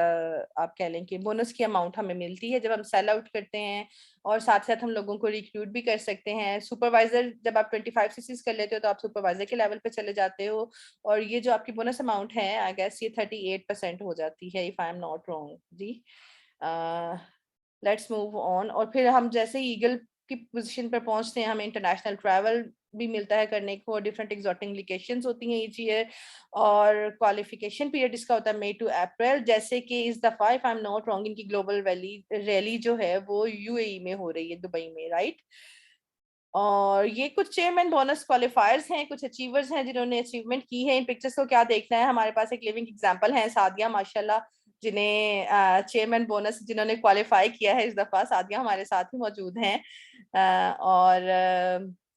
आप कह लें कि बोनस की अमाउंट हमें मिलती है जब हम सेल आउट करते हैं, और साथ साथ हम लोगों को रिक्रूट भी कर सकते हैं। सुपरवाइजर जब आप 25सीसीज कर लेते हो तो आप सुपरवाइजर के लेवल पे चले जाते हो, और ये जो आपकी बोनस अमाउंट है आई गेस ये 38% हो जाती है, if I am not wrong जी। Let's move on. और फिर हम जैसे ईगल की पोजीशन पर पहुंचते हैं, हमें इंटरनेशनल ट्रैवल भी मिलता है करने को, डिफरेंट एग्जॉटिक लोकेशंस होती हैं ईच ईयर, और क्वालिफिकेशन पीरियड इसका होता है मई टू अप्रैल। जैसे कि इस दफा if I am not wrong इनकी ग्लोबल रैली जो है वो यूएई में हो रही है, दुबई में, राइट। और ये कुछ चेयरमैन बोनस क्वालिफायर्स हैं, कुछ अचीवर्स हैं जिन्होंने अचीवमेंट की है। इन पिक्चर्स को क्या देखना है, हमारे पास एक लिविंग एग्जांपल है सादिया माशाल्लाह, जिन्हें चेयरमैन बोनस जिन्होंने क्वालिफाई किया है इस दफा। सादिया हमारे साथ ही मौजूद हैं। और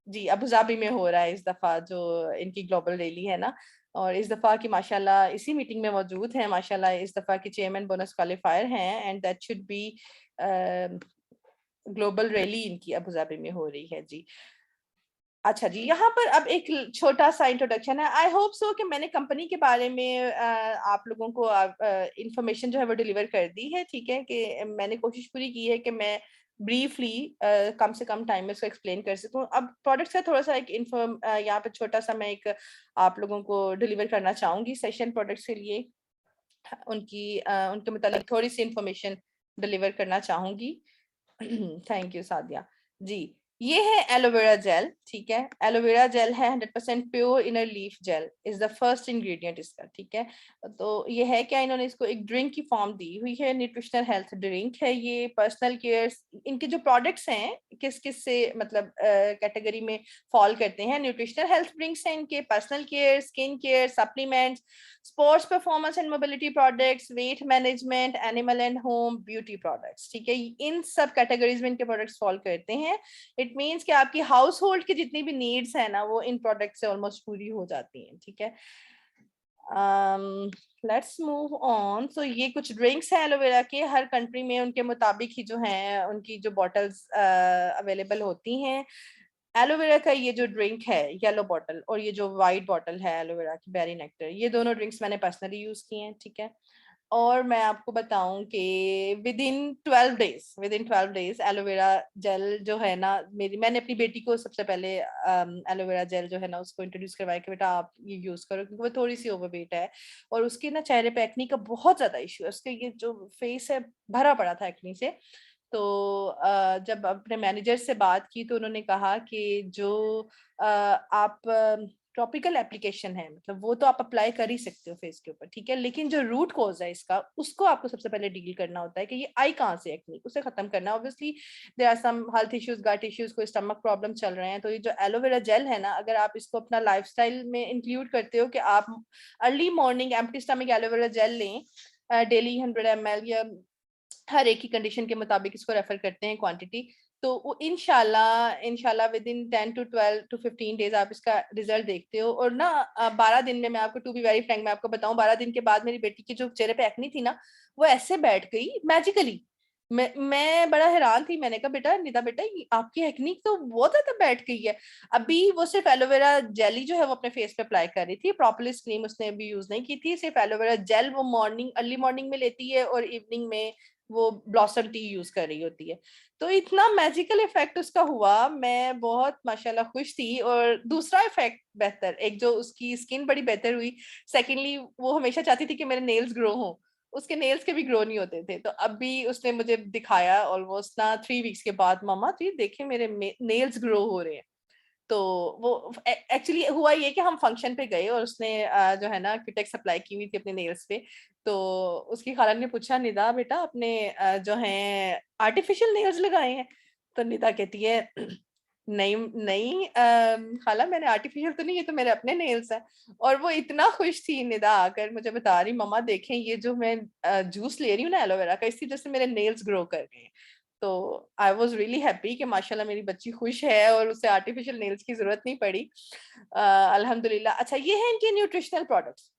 जी अबू धाबी में हो रहा है इस दफा जो इनकी ग्लोबल रैली है ना, और इस दफा की माशाल्लाह इसी मीटिंग में मौजूद हैं। माशाल्लाह इस दफा की चेयरमैन बोनस क्वालिफायर हैं, and that should be global rally इनकी अबू धाबी में हो रही है जी। अच्छा जी, यहाँ पर अब एक छोटा सा इंट्रोडक्शन है। आई होप सो कि मैंने कंपनी के बारे में आप लोगों को इंफॉर्मेशन जो है वो डिलीवर कर दी है, ठीक है, कि मैंने कोशिश पूरी की है कि मैं ब्रीफली कम से कम टाइम में इसको एक्सप्लेन कर सकूं। अब प्रोडक्ट्स का थोड़ा सा एक यहाँ पे छोटा सा मैं एक आप लोगों को डिलीवर करना चाहूंगी सेशन प्रोडक्ट्स के लिए, उनके मुतालिक थोड़ी सी इंफॉर्मेशन डिलीवर करना चाहूंगी। थैंक यू सादिया जी। ये है एलोवेरा जेल, ठीक है, एलोवेरा जेल है 100% pure inner leaf gel is the first ingredient इसका, ठीक है। तो ये है क्या, इन्होंने इसको एक ड्रिंक की फॉर्म दी हुई है, न्यूट्रिशनल हेल्थ ड्रिंक है ये। पर्सनल केयर, इनके जो प्रोडक्ट्स हैं किस किस से मतलब कैटेगरी में फॉल करते हैं, न्यूट्रिशनल हेल्थ ड्रिंक्स हैं इनके, personal care, skin care, supplements, sports performance and mobility products, weight management, animal and home beauty products, ठीक है। इन सब कैटेगरीज में इनके प्रोडक्ट्स फॉल करते हैं। इट मीन्स कि आपकी हाउस होल्ड की जितनी भी नीड्स है ना वो इन प्रोडक्ट से ऑलमोस्ट पूरी हो जाती हैं, ठीक है। Let's move on. सो ये कुछ ड्रिंक्स हैं एलोवेरा के, हर कंट्री में उनके मुताबिक ही जो हैं उनकी जो बॉटल्स अवेलेबल होती हैं। एलोवेरा का ये जो ड्रिंक है येलो बॉटल, और ये जो वाइट बॉटल है एलोवेरा की बेरी नेक्टर, ये दोनों ड्रिंक्स मैंने पर्सनली यूज किए हैं, ठीक है। और मैं आपको बताऊं कि with in 12 days aloe vera gel जो है ना, मैंने अपनी बेटी को सबसे पहले एलोवेरा जेल जो है ना उसको इंट्रोड्यूस करवाया कि बेटा आप ये यूज करो, क्योंकि वो थोड़ी सी ओवरवेट है और उसके ना चेहरे पे एक्नी का बहुत ज्यादा इशू है, उसके ये जो फेस है भरा पड़ा था एक्नी से। तो जब अपने मैनेजर से बात की तो उन्होंने कहा कि जो आप टॉपिकल एप्लीकेशन है मतलब वो तो आप अप्लाई कर ही सकते हो फेस के ऊपर, ठीक है, लेकिन जो रूट कॉज है इसका उसको आपको सबसे पहले डील करना होता है कि ये आई कहाँ से एक्नी, उसे खत्म करना। Obviously there are some health issues, gut issues, कोई स्टमक प्रॉब्लम चल रहे हैं, तो ये जो एलोवेरा जेल है ना, अगर आप इसको अपना लाइफस्टाइल में इंक्लूड करते हो कि आप early morning empty stomach aloe vera gel लें डेली 100 ml, या हर एक की कंडीशन के मुताबिक इसको रेफर करते हैं क्वांटिटी, तो वो इंशाल्लाह with in 10 to 12 to 15 days आप इसका रिजल्ट देखते हो। और ना 12 दिन में, मैं आपको टू बी वेरी फ्रैंक मैं आपको बताऊं, 12 दिन के बाद मेरी बेटी की जो चेहरे पे एक्नी थी ना वो ऐसे बैठ गई मैजिकली। मैं बड़ा हैरान थी, मैंने कहा बेटा निदा बेटा आपकी एक्नी तो बहुत ज्यादा बैठ गई है। अभी वो सिर्फ एलोवेरा जेली जो है वो अपने फेस पे अप्लाई कर रही थी, प्रॉपर्ली क्रीम उसने अभी यूज नहीं की थी, सिर्फ एलोवेरा जेल वो मॉर्निंग अर्ली मॉर्निंग में लेती है और इवनिंग में वो ब्लॉसम टी यूज कर रही होती है। तो इतना मैजिकल इफेक्ट उसका हुआ, मैं बहुत माशाल्लाह खुश थी। और दूसरा इफेक्ट बेहतर, एक जो उसकी स्किन बड़ी बेहतर हुई, सेकेंडली वो हमेशा चाहती थी कि मेरे नेल्स ग्रो हो, उसके नेल्स के भी ग्रो नहीं होते थे, तो अभी उसने मुझे दिखाया ऑलमोस्ट ना 3 वीक्स के बाद, मामा जी देखे मेरे नेल्स ग्रो हो रहे हैं। तो वो एक्चुअली हुआ ये कि हम फंक्शन पे गए और उसने जो है ना क्यूटेक्स अप्लाई की हुई थी अपने नेल्स पे, तो उसकी खाला ने पूछा निदा बेटा अपने जो है आर्टिफिशियल नेल्स लगाए हैं, तो निदा कहती है नहीं नहीं खाला मैंने आर्टिफिशियल तो नहीं, ये तो मेरे अपने नेल्स हैं। और वो इतना खुश थी निदा आकर मुझे बता रही, मम्मा देखें ये जो मैं जूस ले रही हूँ ना एलोवेरा का, इसकी वजह से मेरे नेल्स ग्रो कर गए। तो आई वॉज रियली हैप्पी कि माशाल्लाह मेरी बच्ची खुश है और उसे आर्टिफिशियल नेल्स की जरूरत नहीं पड़ी, अल्हम्दुलिल्लाह। अच्छा ये है इनके न्यूट्रिशनल प्रोडक्ट्स।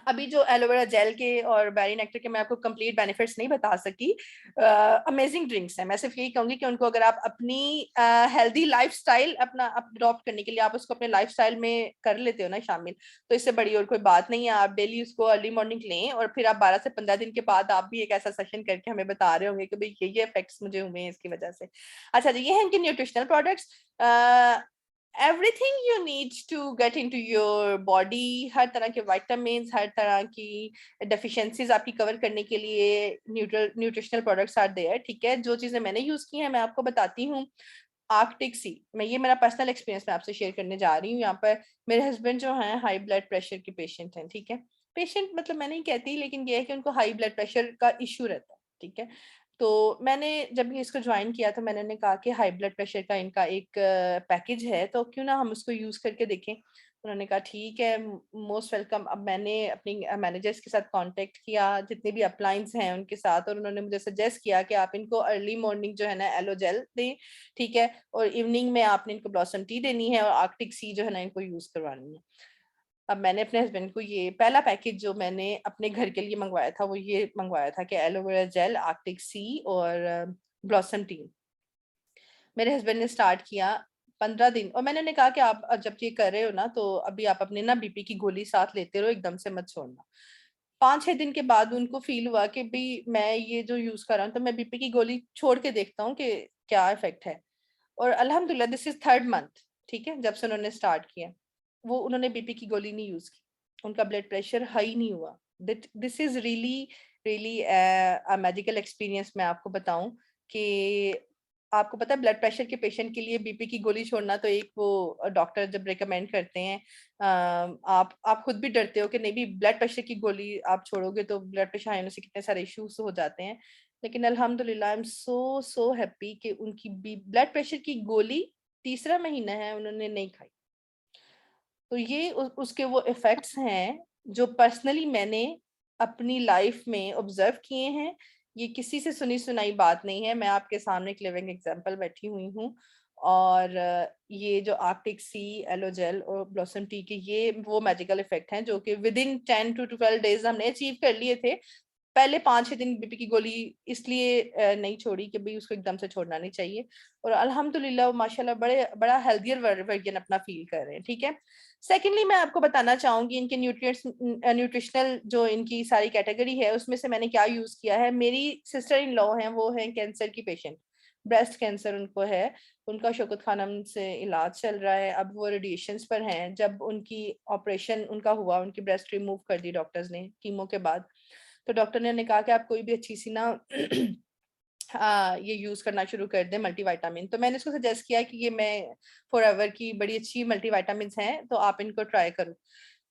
अभी जो एलोवेरा जेल के और बेरी नेक्टर के मैं आपको कंप्लीट बेनिफिट्स नहीं बता सकी, अमेजिंग ड्रिंक्स हैं। मैं सिर्फ यही कहूंगी कि उनको अगर आप अपनी हेल्दी लाइफस्टाइल अपना अडॉप्ट करने के लिए आप उसको अपने लाइफस्टाइल में कर लेते हो ना शामिल, तो इससे बड़ी और कोई बात नहीं है। आप डेली उसको अर्ली मॉर्निंग लें और फिर आप 12 से 15 दिन के बाद आप भी एक ऐसा सेशन करके हमें बता रहे होंगे कि भाई ये इफेक्ट्स मुझे हुए हैं इसकी वजह से। अच्छा जी, ये है इनके nutritional products. Everything you need to get into your body, हर तरह के विटामिन्स, हर तरह की डेफिशिएंसीज आपकी कवर करने के लिए न्यूट्रिशनल प्रोडक्ट्स आर देयर, ठीक है। जो चीजें मैंने यूज की हैं मैं आपको बताती हूँ। आर्कटिक सी, मैं ये मेरा पर्सनल एक्सपीरियंस मैं आपसे शेयर करने जा रही हूँ। यहाँ पर मेरे हस्बैंड जो हैं हाई ब्लड प्रेशर के पेशेंट हैं, ठीक है। पेशेंट मतलब मैं नहीं कहती, लेकिन ये है कि उनको हाई ब्लड प्रेशर का इश्यू रहता है, ठीक है। तो मैंने जब ये इसको ज्वाइन किया तो मैंने कहा कि हाई ब्लड प्रेशर का इनका एक पैकेज है, तो क्यों ना हम उसको यूज करके देखें। उन्होंने कहा ठीक है, मोस्ट वेलकम। अब मैंने अपनी मैनेजर्स के साथ कांटेक्ट किया, जितने भी अपलाइंस हैं उनके साथ, और उन्होंने मुझे सजेस्ट किया कि आप इनको अर्ली मॉर्निंग जो है ना एलो जेल दें, ठीक है, और इवनिंग में आपने इनको ब्लॉसम टी देनी है, और आर्कटिक सी जो है ना इनको यूज करवानी है। अब मैंने अपने हस्बैंड को ये पहला पैकेज जो मैंने अपने घर के लिए मंगवाया था वो ये मंगवाया था कि एलोवेरा जेल, आर्कटिक सी और ब्लॉसम टी। मेरे हस्बैंड ने स्टार्ट किया 15 दिन, और मैंने उन्हें कहा कि आप जब ये कर रहे हो ना तो अभी आप अपने ना बीपी की गोली साथ लेते रहो, एकदम से मत छोड़ना। 5-6 दिन के बाद उनको फील हुआ कि भाई मैं ये जो यूज कर रहा हूँ तो मैं बीपी की गोली छोड़ के देखता हूँ कि क्या इफेक्ट है। और अल्हम्दुलिल्लाह दिस इज 3rd मंथ, ठीक है, जब से उन्होंने स्टार्ट किया। वो उन्होंने बीपी की गोली नहीं यूज की, उनका ब्लड प्रेशर हाई नहीं हुआ। This is really really a magical experience. मैं आपको बताऊं कि आपको पता है ब्लड प्रेशर के पेशेंट के लिए बीपी की गोली छोड़ना तो एक वो डॉक्टर जब रिकमेंड करते हैं, आप खुद भी डरते हो कि नहीं भी ब्लड प्रेशर की गोली आप छोड़ोगे तो ब्लड प्रेशर हाई होने से कितने सारे इश्यूज हो जाते हैं। लेकिन अल्हम्दुलिल्लाह I am so so happy कि उनकी ब्लड प्रेशर की गोली तीसरा महीना है उन्होंने नहीं खाई। तो ये उसके वो इफेक्ट्स हैं जो पर्सनली मैंने अपनी लाइफ में ऑब्जर्व किए हैं। ये किसी से सुनी सुनाई बात नहीं है, मैं आपके सामने एक लिविंग एग्जांपल बैठी हुई हूँ। और ये जो आर्कटिक सी, एलोजेल और ब्लॉसम टी के ये वो मैजिकल इफेक्ट हैं जो कि विद इन 10 to 12 डेज हमने अचीव कर लिए थे। पहले 5-6 दिन बीपी की गोली इसलिए नहीं छोड़ी कि भाई उसको एकदम से छोड़ना नहीं चाहिए, और अल्हम्दुलिल्लाह माशाल्लाह बड़ा हेल्दियर वर्जन अपना फील कर रहे हैं, ठीक है। सेकेंडली मैं आपको बताना चाहूंगी इनके न्यूट्रिएंट्स, न्यूट्रिशनल जो इनकी सारी कैटेगरी है उसमें से मैंने क्या यूज किया है। मेरी सिस्टर इन लॉ हैं, वो है कैंसर की पेशेंट, ब्रेस्ट कैंसर उनको है। उनका शौकत खानम से इलाज चल रहा है, अब वो रेडिएशंस पर हैं। जब उनकी ऑपरेशन उनका हुआ, उनकी ब्रेस्ट रिमूव कर दी डॉक्टर्स ने कीमो के बाद, तो डॉक्टर ने कहा कि आप कोई भी अच्छी सी ना ये यूज करना शुरू कर दें मल्टीविटामिन। तो मैंने इसको सजेस्ट किया कि ये मैं फॉरएवर की बड़ी अच्छी मल्टीविटामिन हैं तो आप इनको ट्राई करो।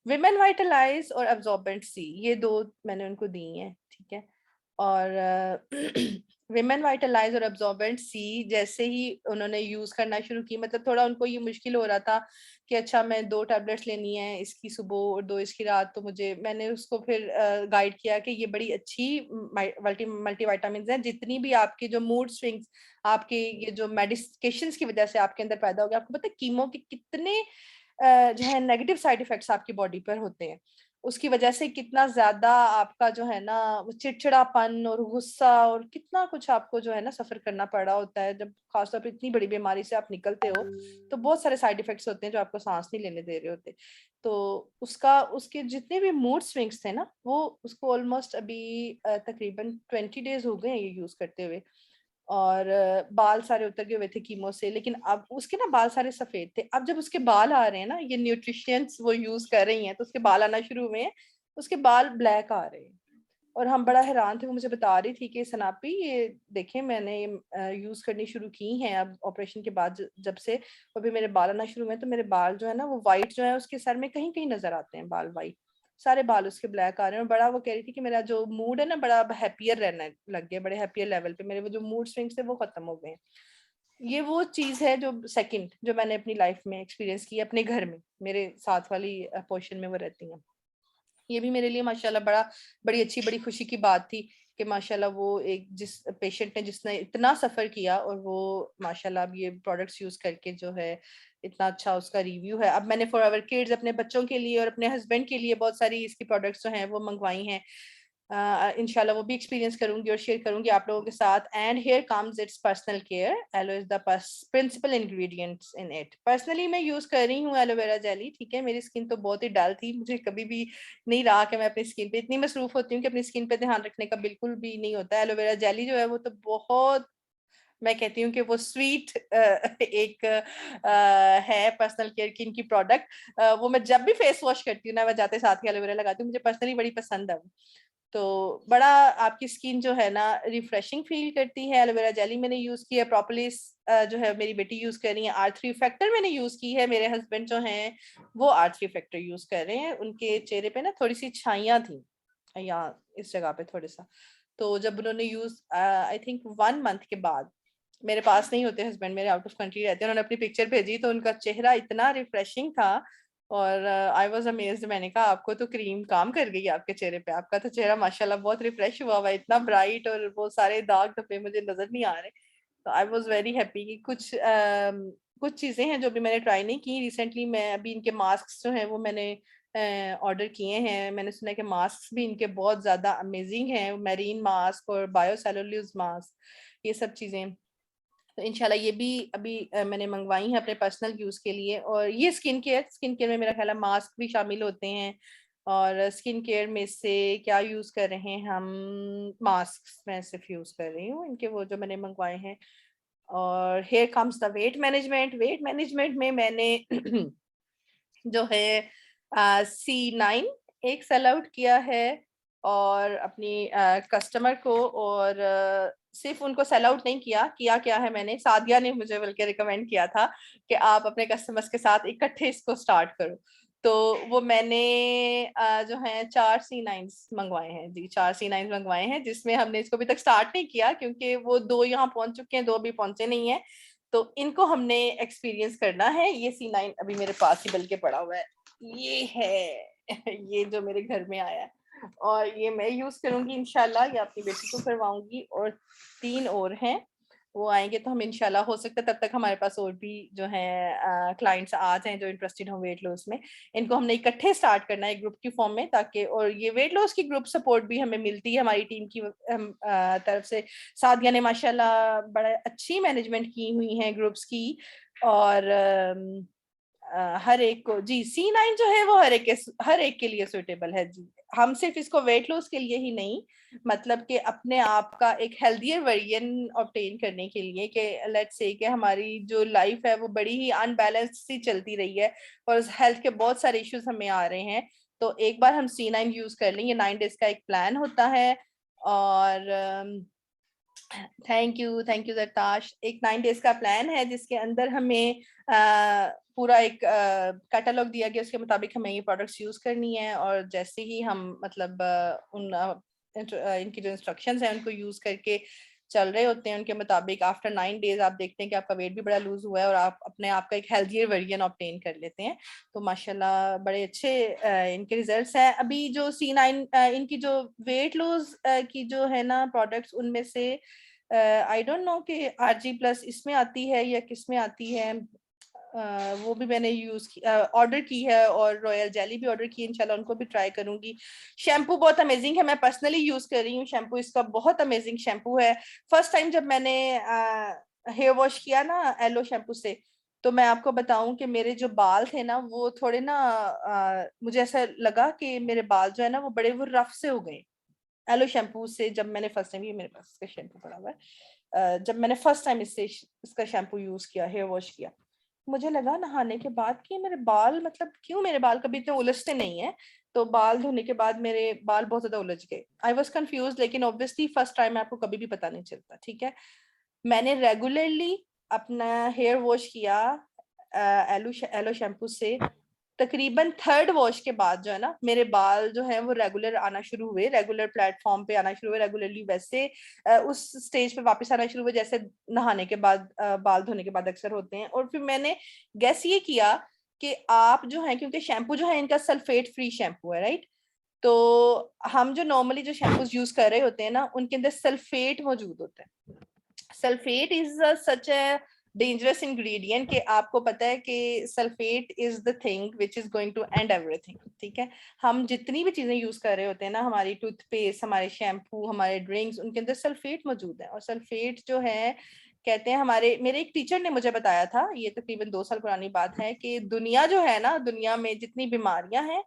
विमेन वाइटलाइज और अब्जॉर्बेंट सी, ये दो मैंने उनको दी हैं, ठीक है। और विमेन वाइटलाइज और अब्जॉर्बेंट सी जैसे ही उन्होंने यूज करना शुरू की, मतलब थोड़ा उनको ये मुश्किल हो रहा था कि अच्छा मैं 2 टैबलेट्स लेनी है, इसकी सुबह और 2 इसकी रात। तो मैंने उसको फिर गाइड किया कि ये बड़ी अच्छी मल्टीविटामिन हैं। जितनी भी आपके जो मूड स्विंग्स, आपके ये जो मेडिकेशंस की वजह से आपके अंदर पैदा हो गया, आपको पता है कीमो के कितने जो है नेगेटिव साइड इफेक्ट्स आपकी बॉडी पर होते हैं। उसकी वजह से कितना ज्यादा आपका जो है ना वो चिड़चिड़ापन और गुस्सा और कितना कुछ आपको जो है ना सफर करना पड़ा होता है। जब खासतौर पर इतनी बड़ी बीमारी से आप निकलते हो तो बहुत सारे साइड इफेक्ट्स होते हैं जो आपको सांस नहीं लेने दे रहे होते। तो उसका उसके जितने भी मूड स्विंग्स थे ना वो उसको ऑलमोस्ट अभी तकरीबन 20 डेज हो गए हैं ये यूज करते हुए। और बाल सारे उतर गए हुए थे कीमो से, लेकिन अब उसके ना बाल सारे सफेद थे। अब जब उसके बाल आ रहे हैं ना, ये न्यूट्रिशियंस वो यूज कर रही हैं तो उसके बाल आना शुरू हुए हैं, उसके बाल ब्लैक आ रहे हैं। और हम बड़ा हैरान थे, वो मुझे बता रही थी कि सनापी ये देखें मैंने यूज करनी शुरू की हैं अब ऑपरेशन के बाद जब से अभी मेरे बाल आना शुरू हुए हैं, तो मेरे बाल जो है ना वो वाइट जो है उसके सर में कहीं कहीं नजर आते हैं बाल वाइट, सारे बाल उसके ब्लैक आ रहे हैं। और बड़ा वो कह रही थी कि मेरा जो मूड है ना बड़ा हैप्पियर रहने लग गया, बड़े हैप्पियर लेवल पे मेरे वो जो मूड स्विंग्स थे वो खत्म हो गए हैं। ये वो चीज है जो सेकंड जो मैंने अपनी लाइफ में एक्सपीरियंस की अपने घर में, मेरे साथ वाली पोर्शन में वो रहती हैं। ये भी मेरे लिए माशाल्लाह बड़ी अच्छी बड़ी खुशी की बात थी कि माशाल्लाह वो एक जिस पेशेंट ने जिसने इतना सफर किया और वो माशाल्लाह अब ये प्रोडक्ट्स यूज करके जो है इतना अच्छा उसका रिव्यू है। अब मैंने फॉर आवर किड्स अपने बच्चों के लिए और अपने हस्बैंड के लिए बहुत सारी इसकी प्रोडक्ट्स जो हैं वो मंगवाई हैं। इंशाल्लाह वो भी एक्सपीरियंस करूंगी और शेयर करूंगी आप लोगों के साथ। And here comes its personal care, aloe is the principal ingredients in it. Personally मैं यूज कर रही हूँ एलोवेरा जेली, ठीक है। मेरी स्किन तो बहुत ही डल थी, मुझे कभी भी नहीं रहा कि मैं अपनी स्किन पे इतनी मसरूफ होती हूँ कि अपनी स्किन पे ध्यान रखने का बिल्कुल भी नहीं होता। एलोवेरा जेली जो है वो तो बहुत, मैं कहती हूँ कि वो स्वीट एक है पर्सनल केयर की इनकी प्रोडक्ट। वो मैं जब भी फेस वॉश करती हूँ ना मैं जाते साथ ही एलोवेरा लगाती हूँ, मुझे पर्सनली बड़ी पसंद है। तो बड़ा आपकी स्किन जो है ना रिफ्रेशिंग फील करती है। एलोवेरा जेली मैंने यूज की है, प्रोपोलिस जो है मेरी बेटी यूज कर रही है, R3 फैक्टर मैंने यूज की है, मेरे हस्बैंड जो हैं वो R3 फैक्टर यूज कर रहे हैं। उनके चेहरे पे ना थोड़ी सी छाइयां थी यहाँ इस जगह पे थोड़ा सा, तो जब उन्होंने यूज आई थिंक 1 मंथ के बाद, मेरे पास नहीं होते हस्बैंड, मेरे आउट ऑफ कंट्री रहते हैं, उन्होंने अपनी पिक्चर भेजी तो उनका चेहरा इतना रिफ्रेशिंग था और आई वाज अमेज्ड। मैंने कहा आपको तो क्रीम काम कर गई आपके चेहरे पे, आपका तो चेहरा माशाल्लाह बहुत रिफ्रेश हुआ हुआ है, इतना ब्राइट, और वो सारे दाग धब्बे मुझे नजर नहीं आ रहे। तो आई वाज वेरी हैप्पी कि कुछ चीजें हैं जो भी मैंने ट्राई नहीं की रिसेंटली। मैं अभी इनके मास्क जो हैं वो मैंने ऑर्डर किए हैं। मैंने सुना है कि मास्क भी इनके बहुत ज्यादा अमेजिंग हैं, मैरीन मास्क और बायोसेलुलोज मास्क, ये सब चीजें। तो इंशाल्लाह ये भी अभी मैंने मंगवाई है अपने पर्सनल यूज के लिए। और ये स्किन केयर में मेरा ख्याल है मास्क भी शामिल होते हैं। और स्किन केयर में से क्या यूज कर रहे हैं हम, मास्क मैं सिर्फ यूज कर रही हूँ इनके, वो जो मैंने मंगवाए हैं। और here comes the weight management में मैंने जो है C9 एक सेल आउट किया है और अपनी कस्टमर को, और सिर्फ उनको सेल आउट नहीं किया, किया क्या है मैंने, सादिया ने मुझे बल्कि रिकमेंड किया था कि आप अपने कस्टमर्स के साथ इकट्ठे इसको स्टार्ट करो। तो वो मैंने जो है 4 C9 मंगवाए हैं जी, 4 C9 मंगवाए हैं, जिसमें हमने इसको अभी तक स्टार्ट नहीं किया क्योंकि वो 2 यहाँ पहुंच चुके हैं, 2 अभी पहुंचे नहीं है। तो इनको हमने एक्सपीरियंस करना है। ये C9 अभी मेरे पास ही बल्कि पड़ा हुआ है, ये है ये जो मेरे घर में आया है, और ये मैं यूज करूंगी इंशाल्लाह, ये अपनी बेटी को करवाऊंगी। और 3 और हैं, वो आएंगे तो हम इंशाल्लाह, हो सकता है तब तक हमारे पास और भी जो है क्लाइंट्स आ जाएं जो इंटरेस्टेड हो वेट लॉस में। इनको हमने इकट्ठे स्टार्ट करना है एक ग्रुप की फॉर्म में, ताकि, और ये वेट लॉस की ग्रुप सपोर्ट भी हमें मिलती है हमारी टीम की तरफ से। सादिया ने माशाल्लाह बड़ा अच्छी मैनेजमेंट की हुई है ग्रुप्स की। और हर एक को जी C9 जो है वो हर एक के लिए सुटेबल है जी। हम सिर्फ इसको वेट लॉस के लिए ही नहीं, मतलब कि अपने आप का एक हेल्दियर वर्जन ऑब्टेन करने के लिए, कि लेट्स से कि हमारी जो लाइफ है वो बड़ी ही अनबैलेंस सी चलती रही है और हेल्थ के बहुत सारे इश्यूज हमें आ रहे हैं, तो एक बार हम C9 यूज कर लें। ये 9 डेज का एक प्लान होता है। और थैंक यू जरताश। एक 9 डेज का प्लान है जिसके अंदर हमें पूरा एक कैटलॉग दिया गया, उसके मुताबिक हमें ये प्रोडक्ट्स यूज करनी है, और जैसे ही हम मतलब इनकी जो इंस्ट्रक्शंस हैं उनको यूज करके चल रहे होते हैं उनके मुताबिक, आफ्टर 9 डेज आप देखते हैं कि आपका वेट भी बड़ा लूज हुआ है और आप अपने आप का एक हेल्थियर वर्जन ऑब्टेन कर लेते हैं। तो माशाल्लाह बड़े अच्छे इनके रिजल्ट्स हैं। अभी जो C9 इनकी जो वेट लूज की जो है ना प्रोडक्ट्स, उनमें से आई डोंट नो कि RG+ इसमें आती है या किस में आती है, वो भी मैंने ऑर्डर की है, और रॉयल जेली भी ऑर्डर की है, इंशाल्लाह उनको भी ट्राई करूंगी। शैम्पू बहुत अमेजिंग है, मैं पर्सनली यूज कर रही हूँ शैम्पू, इसका बहुत अमेजिंग शैम्पू है। फर्स्ट टाइम जब मैंने हेयर वॉश किया ना एलो शैम्पू से, तो मैं आपको बताऊं कि मेरे जो बाल थे ना वो थोड़े ना मुझे ऐसा लगा कि मेरे बाल जो है ना वो बड़े वो रफ से हो गए एलो शैम्पू से। जब मैंने फर्स्ट टाइम, ये मेरे पास इसका शैम्पू पड़ा हुआ है, जब मैंने फर्स्ट टाइम इसका शैम्पू यूज किया, हेयर वॉश किया, मुझे लगा नहाने के बाद कि मेरे बाल, मतलब क्यों मेरे बाल कभी इतने उलझते नहीं है, तो बाल धोने के बाद मेरे बाल बहुत ज्यादा उलझ गए। आई वॉज कंफ्यूज, लेकिन ऑब्वियसली फर्स्ट टाइम आपको कभी भी पता नहीं चलता, ठीक है। मैंने रेगुलरली अपना हेयर वॉश किया एलो शैम्पू से। तकरीबन थर्ड वॉश के बाद जो है ना मेरे बाल जो है वो रेगुलर आना शुरू हुए, रेगुलर प्लेटफॉर्म पे आना शुरू हुए, रेगुलरली वैसे उस स्टेज पे वापस आना शुरू हुए जैसे नहाने के बाद बाल धोने के बाद अक्सर होते हैं। और फिर मैंने गैस ये किया कि आप जो है, क्योंकि शैम्पू जो है इनका सल्फेट फ्री शैम्पू है, राइट, तो हम जो नॉर्मली जो शैम्पूज यूज कर रहे होते हैं ना उनके अंदर सल्फेट मौजूद होता है। Sulphate is such a dangerous ingredient कि आपको पता है कि sulphate is the thing which is going to end everything, ठीक है। हम जितनी भी चीजें यूज कर रहे होते हैं ना, हमारी टूथपेस्ट, हमारे शैम्पू, हमारे ड्रिंक्स, उनके अंदर सल्फेट मौजूद है। और सल्फेट जो है, कहते हैं, मेरे एक टीचर ने मुझे बताया था, ये तकरीबन 2 साल पुरानी बात है, कि दुनिया जो है ना, दुनिया में जितनी बीमारियां हैं,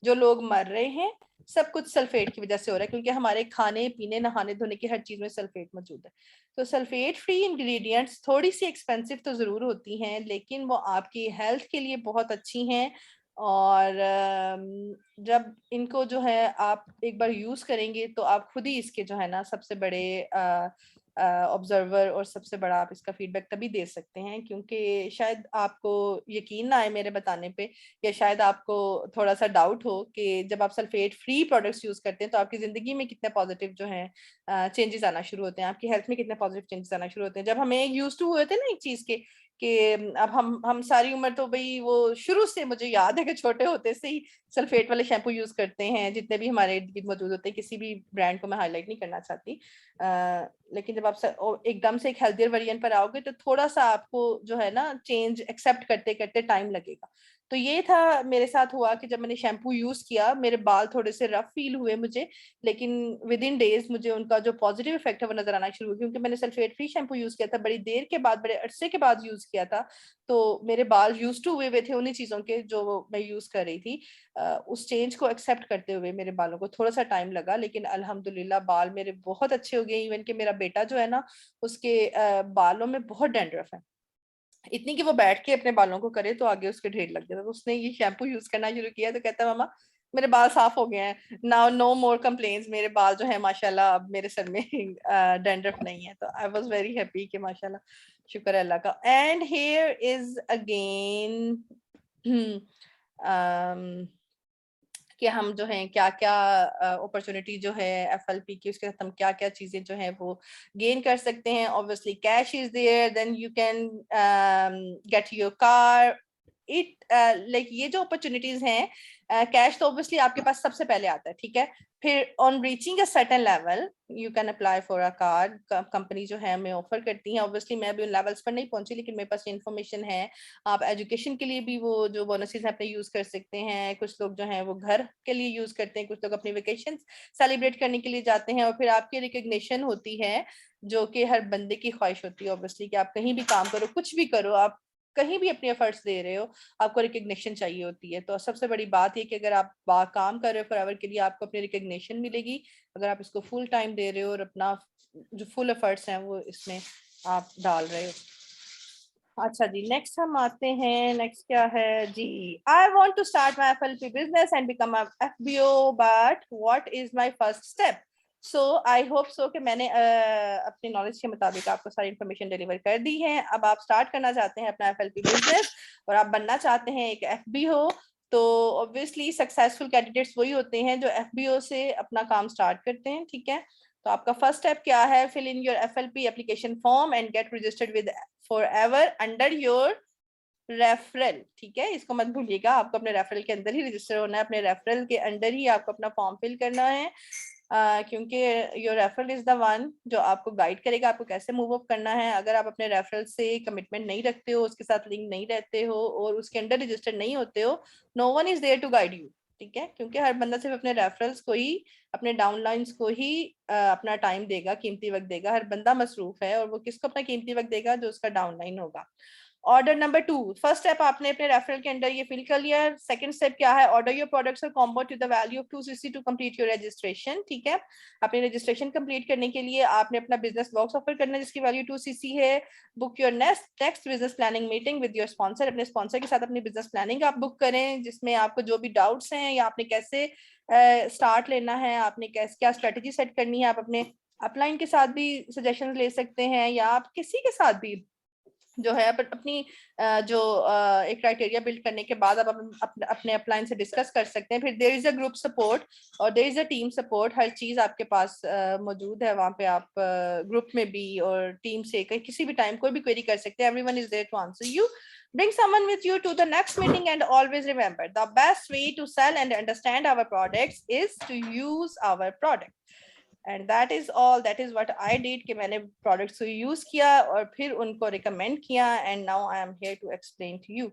जो लोग मर रहे हैं, सब कुछ सल्फेट की वजह से हो रहा है, क्योंकि हमारे खाने पीने नहाने धोने की हर चीज में सल्फेट मौजूद है। तो सल्फेट फ्री इंग्रेडिएंट्स थोड़ी सी एक्सपेंसिव तो जरूर होती हैं, लेकिन वो आपकी हेल्थ के लिए बहुत अच्छी हैं। और जब इनको जो है आप एक बार यूज करेंगे तो आप खुद ही इसके जो है ना सबसे बड़े ऑब्जर्वर और सबसे बड़ा आप इसका फीडबैक तभी दे सकते हैं, क्योंकि शायद आपको यकीन ना आए मेरे बताने पे, या शायद आपको थोड़ा सा डाउट हो कि जब आप सल्फेट फ्री प्रोडक्ट्स यूज करते हैं तो आपकी जिंदगी में कितने पॉजिटिव जो है चेंजेस आना शुरू होते हैं, आपकी हेल्थ में कितने पॉजिटिव चेंजेस आना शुरू होते हैं। जब हमें यूज टू हुए थे ना एक चीज के कि अब हम सारी उम्र तो भाई वो शुरू से मुझे याद है कि छोटे होते से ही सल्फेट वाले शैम्पू यूज करते हैं, जितने भी हमारे इर्द गिर्द मौजूद होते हैं, किसी भी ब्रांड को मैं हाईलाइट नहीं करना चाहती। लेकिन जब आप एकदम से एक हेल्थियर वेरिएंट पर आओगे तो थोड़ा सा आपको जो है ना चेंज एक्सेप्ट करते करते टाइम लगेगा। तो ये था मेरे साथ हुआ कि जब मैंने शैम्पू यूज किया मेरे बाल थोड़े से रफ फील हुए मुझे, लेकिन विद इन डेज मुझे उनका जो पॉजिटिव इफेक्ट है वो नजर आना शुरू हुआ, क्योंकि मैंने सल्फेट फ्री शैम्पू यूज किया था बड़ी देर के बाद, बड़े अरसे के बाद यूज किया था। तो मेरे बाल यूज टू हुए थे उन्हीं चीजों के जो मैं यूज कर रही थी। उस चेंज को एक्सेप्ट करते हुए मेरे बालों को थोड़ा सा टाइम लगा, लेकिन अल्हम्दुलिल्लाह बाल मेरे बहुत अच्छे हो गए। इवन कि मेरा बेटा जो है ना उसके बालों में बहुत डैंड्रफ है, इतनी कि वो बैठ के अपने बालों को करे तो आगे उसके ढेर लग जाता। तो उसने ये शैम्पू यूज करना शुरू किया तो कहता मामा मेरे बाल साफ हो गए हैं, नाउ नो मोर कंप्लेन्स, मेरे बाल जो है माशाल्लाह अब मेरे सर में डैंड्रफ नहीं है। तो आई वाज वेरी हैप्पी कि माशाल्लाह, शुक्र है अल्लाह का। एंड हियर इज अगेन कि हम जो हैं क्या क्या अपॉर्चुनिटी जो है एफएलपी की, उसके साथ हम क्या क्या चीजें जो है वो गेन कर सकते हैं। Obviously cash is there, then you can get your car it, like ये जो अपॉर्चुनिटीज हैं, कैश तो ऑब्वियसली आपके पास सबसे पहले आता है, ठीक है। फिर on reaching a certain level you can apply for a card, company जो है हमें ऑफर करती है। ऑब्वियसली मैं भी उन लेवल्स पर नहीं पहुंची, लेकिन मेरे पास इन्फॉर्मेशन है। आप एजुकेशन के लिए भी वो जो बोनसेस हैं अपने यूज कर सकते हैं। कुछ लोग जो हैं वो घर के लिए यूज करते हैं, कुछ लोग अपनी वेकेशन सेलिब्रेट करने के लिए जाते हैं। और फिर आपकी रिकग्निशन होती है जो कि हर बंदे की ख्वाहिश होती है ऑब्वियसली, कि आप कहीं भी काम करो, कुछ भी करो, आप कहीं भी अपने एफर्ट्स दे रहे हो, आपको रिकग्निशन चाहिए होती है। तो सबसे बड़ी बात ये कि अगर आप काम कर रहे हो फॉरएवर के लिए, आपको अपनी रिकग्निशन मिलेगी अगर आप इसको फुल टाइम दे रहे हो और अपना जो फुल एफर्ट्स हैं वो इसमें आप डाल रहे हो। अच्छा जी, नेक्स्ट हम आते हैं। नेक्स्ट क्या है जी, I want to start my FLP business and become FBO, but what is my first step. So I hope so कि मैंने अपनी नॉलेज के मुताबिक आपको सारी इन्फॉर्मेशन डिलीवर कर दी है। अब आप स्टार्ट करना चाहते हैं अपना एफएलपी बिजनेस और आप बनना चाहते हैं एक एफबीओ, तो ऑब्वियसली सक्सेसफुल कैंडिडेट्स वही होते हैं जो एफबीओ से अपना काम स्टार्ट करते हैं, ठीक है। तो आपका फर्स्ट स्टेप क्या है, fill in your FLP application form and get registered with Forever under your referral, ठीक है। इसको मत भूलिएगा, आपको अपने रेफरल के अंदर ही रजिस्टर होना है, अपने रेफरल के अंदर ही आपको अपना फॉर्म फिल करना है, क्योंकि your referral is the one जो आपको गाइड करेगा आपको कैसे मूव अप करना है। अगर आप अपने रेफरल से कमिटमेंट नहीं रखते हो, उसके साथ लिंक नहीं रहते हो और उसके अंडर रजिस्टर नहीं होते हो, no one is there to guide you, ठीक है। क्योंकि हर बंदा सिर्फ अपने रेफरल्स को ही, अपने डाउनलाइंस को ही अपना टाइम देगा, कीमती वक्त देगा। हर बंदा मसरूफ है और वो किसको अपना कीमती वक्त देगा, जो उसका डाउनलाइन होगा। ऑर्डर नंबर 2, फर्स्ट स्टेप आपने अपने रेफरल के अंदर ये फिल कर लिया। सेकंड स्टेप क्या है, ऑर्डर योर प्रोडक्ट्स और combo to the value of 260 to complete your registration, ठीक है। अपने रजिस्ट्रेशन कंप्लीट करने के लिए आपने अपना बिजनेस बॉक्स ऑफर करना है जिसकी वैल्यू 260 है। Book your next business planning meeting with your sponsor, अपने स्पॉन्सर के साथ अपनी बिजनेस प्लानिंग आप बुक करें, जिसमें आपको जो भी डाउट्स हैं या आपने कैसे स्टार्ट लेना है, आपने कैसे क्या स्ट्रेटेजी सेट करनी है, आप अपने अपलाइन के साथ भी सजेशन ले सकते हैं या आप किसी के साथ भी जो है अपनी जो एक क्राइटेरिया बिल्ड करने के बाद आप अपने अपलाइन से डिस्कस कर सकते हैं। फिर there is a group support और there is a team support, हर चीज आपके पास मौजूद है वहां पे। आप ग्रुप में भी और टीम से किसी भी टाइम कोई भी क्वेरी कर सकते हैं, everyone is there to answer you. Bring someone with you to the next meeting and always remember the best way to sell and understand our products is to use our product. And that is all, that is what I did कि मैंने products को use किया और फिर उनको recommend किया, and now I am here to explain to you.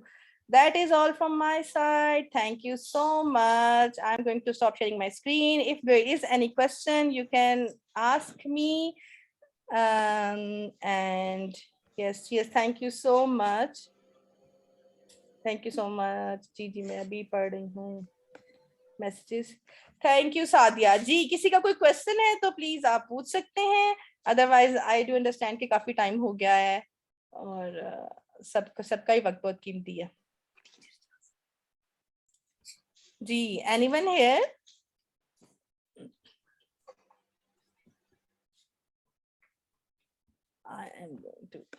That is all from my side. Thank you so much. I'm going to stop sharing my screen. If there is any question, you can ask me. And yes, thank you so much. Thank you so much. जी मैं अभी पढ़ रही हूँ messages. Thank you Sadia जी, किसी का कोई question है तो प्लीज आप पूछ सकते हैं, अदरवाइज आई डू अंडरस्टैंड कि काफी टाइम हो गया है और सबका ही वक्त बहुत कीमती है। जी, anyone here? I am going to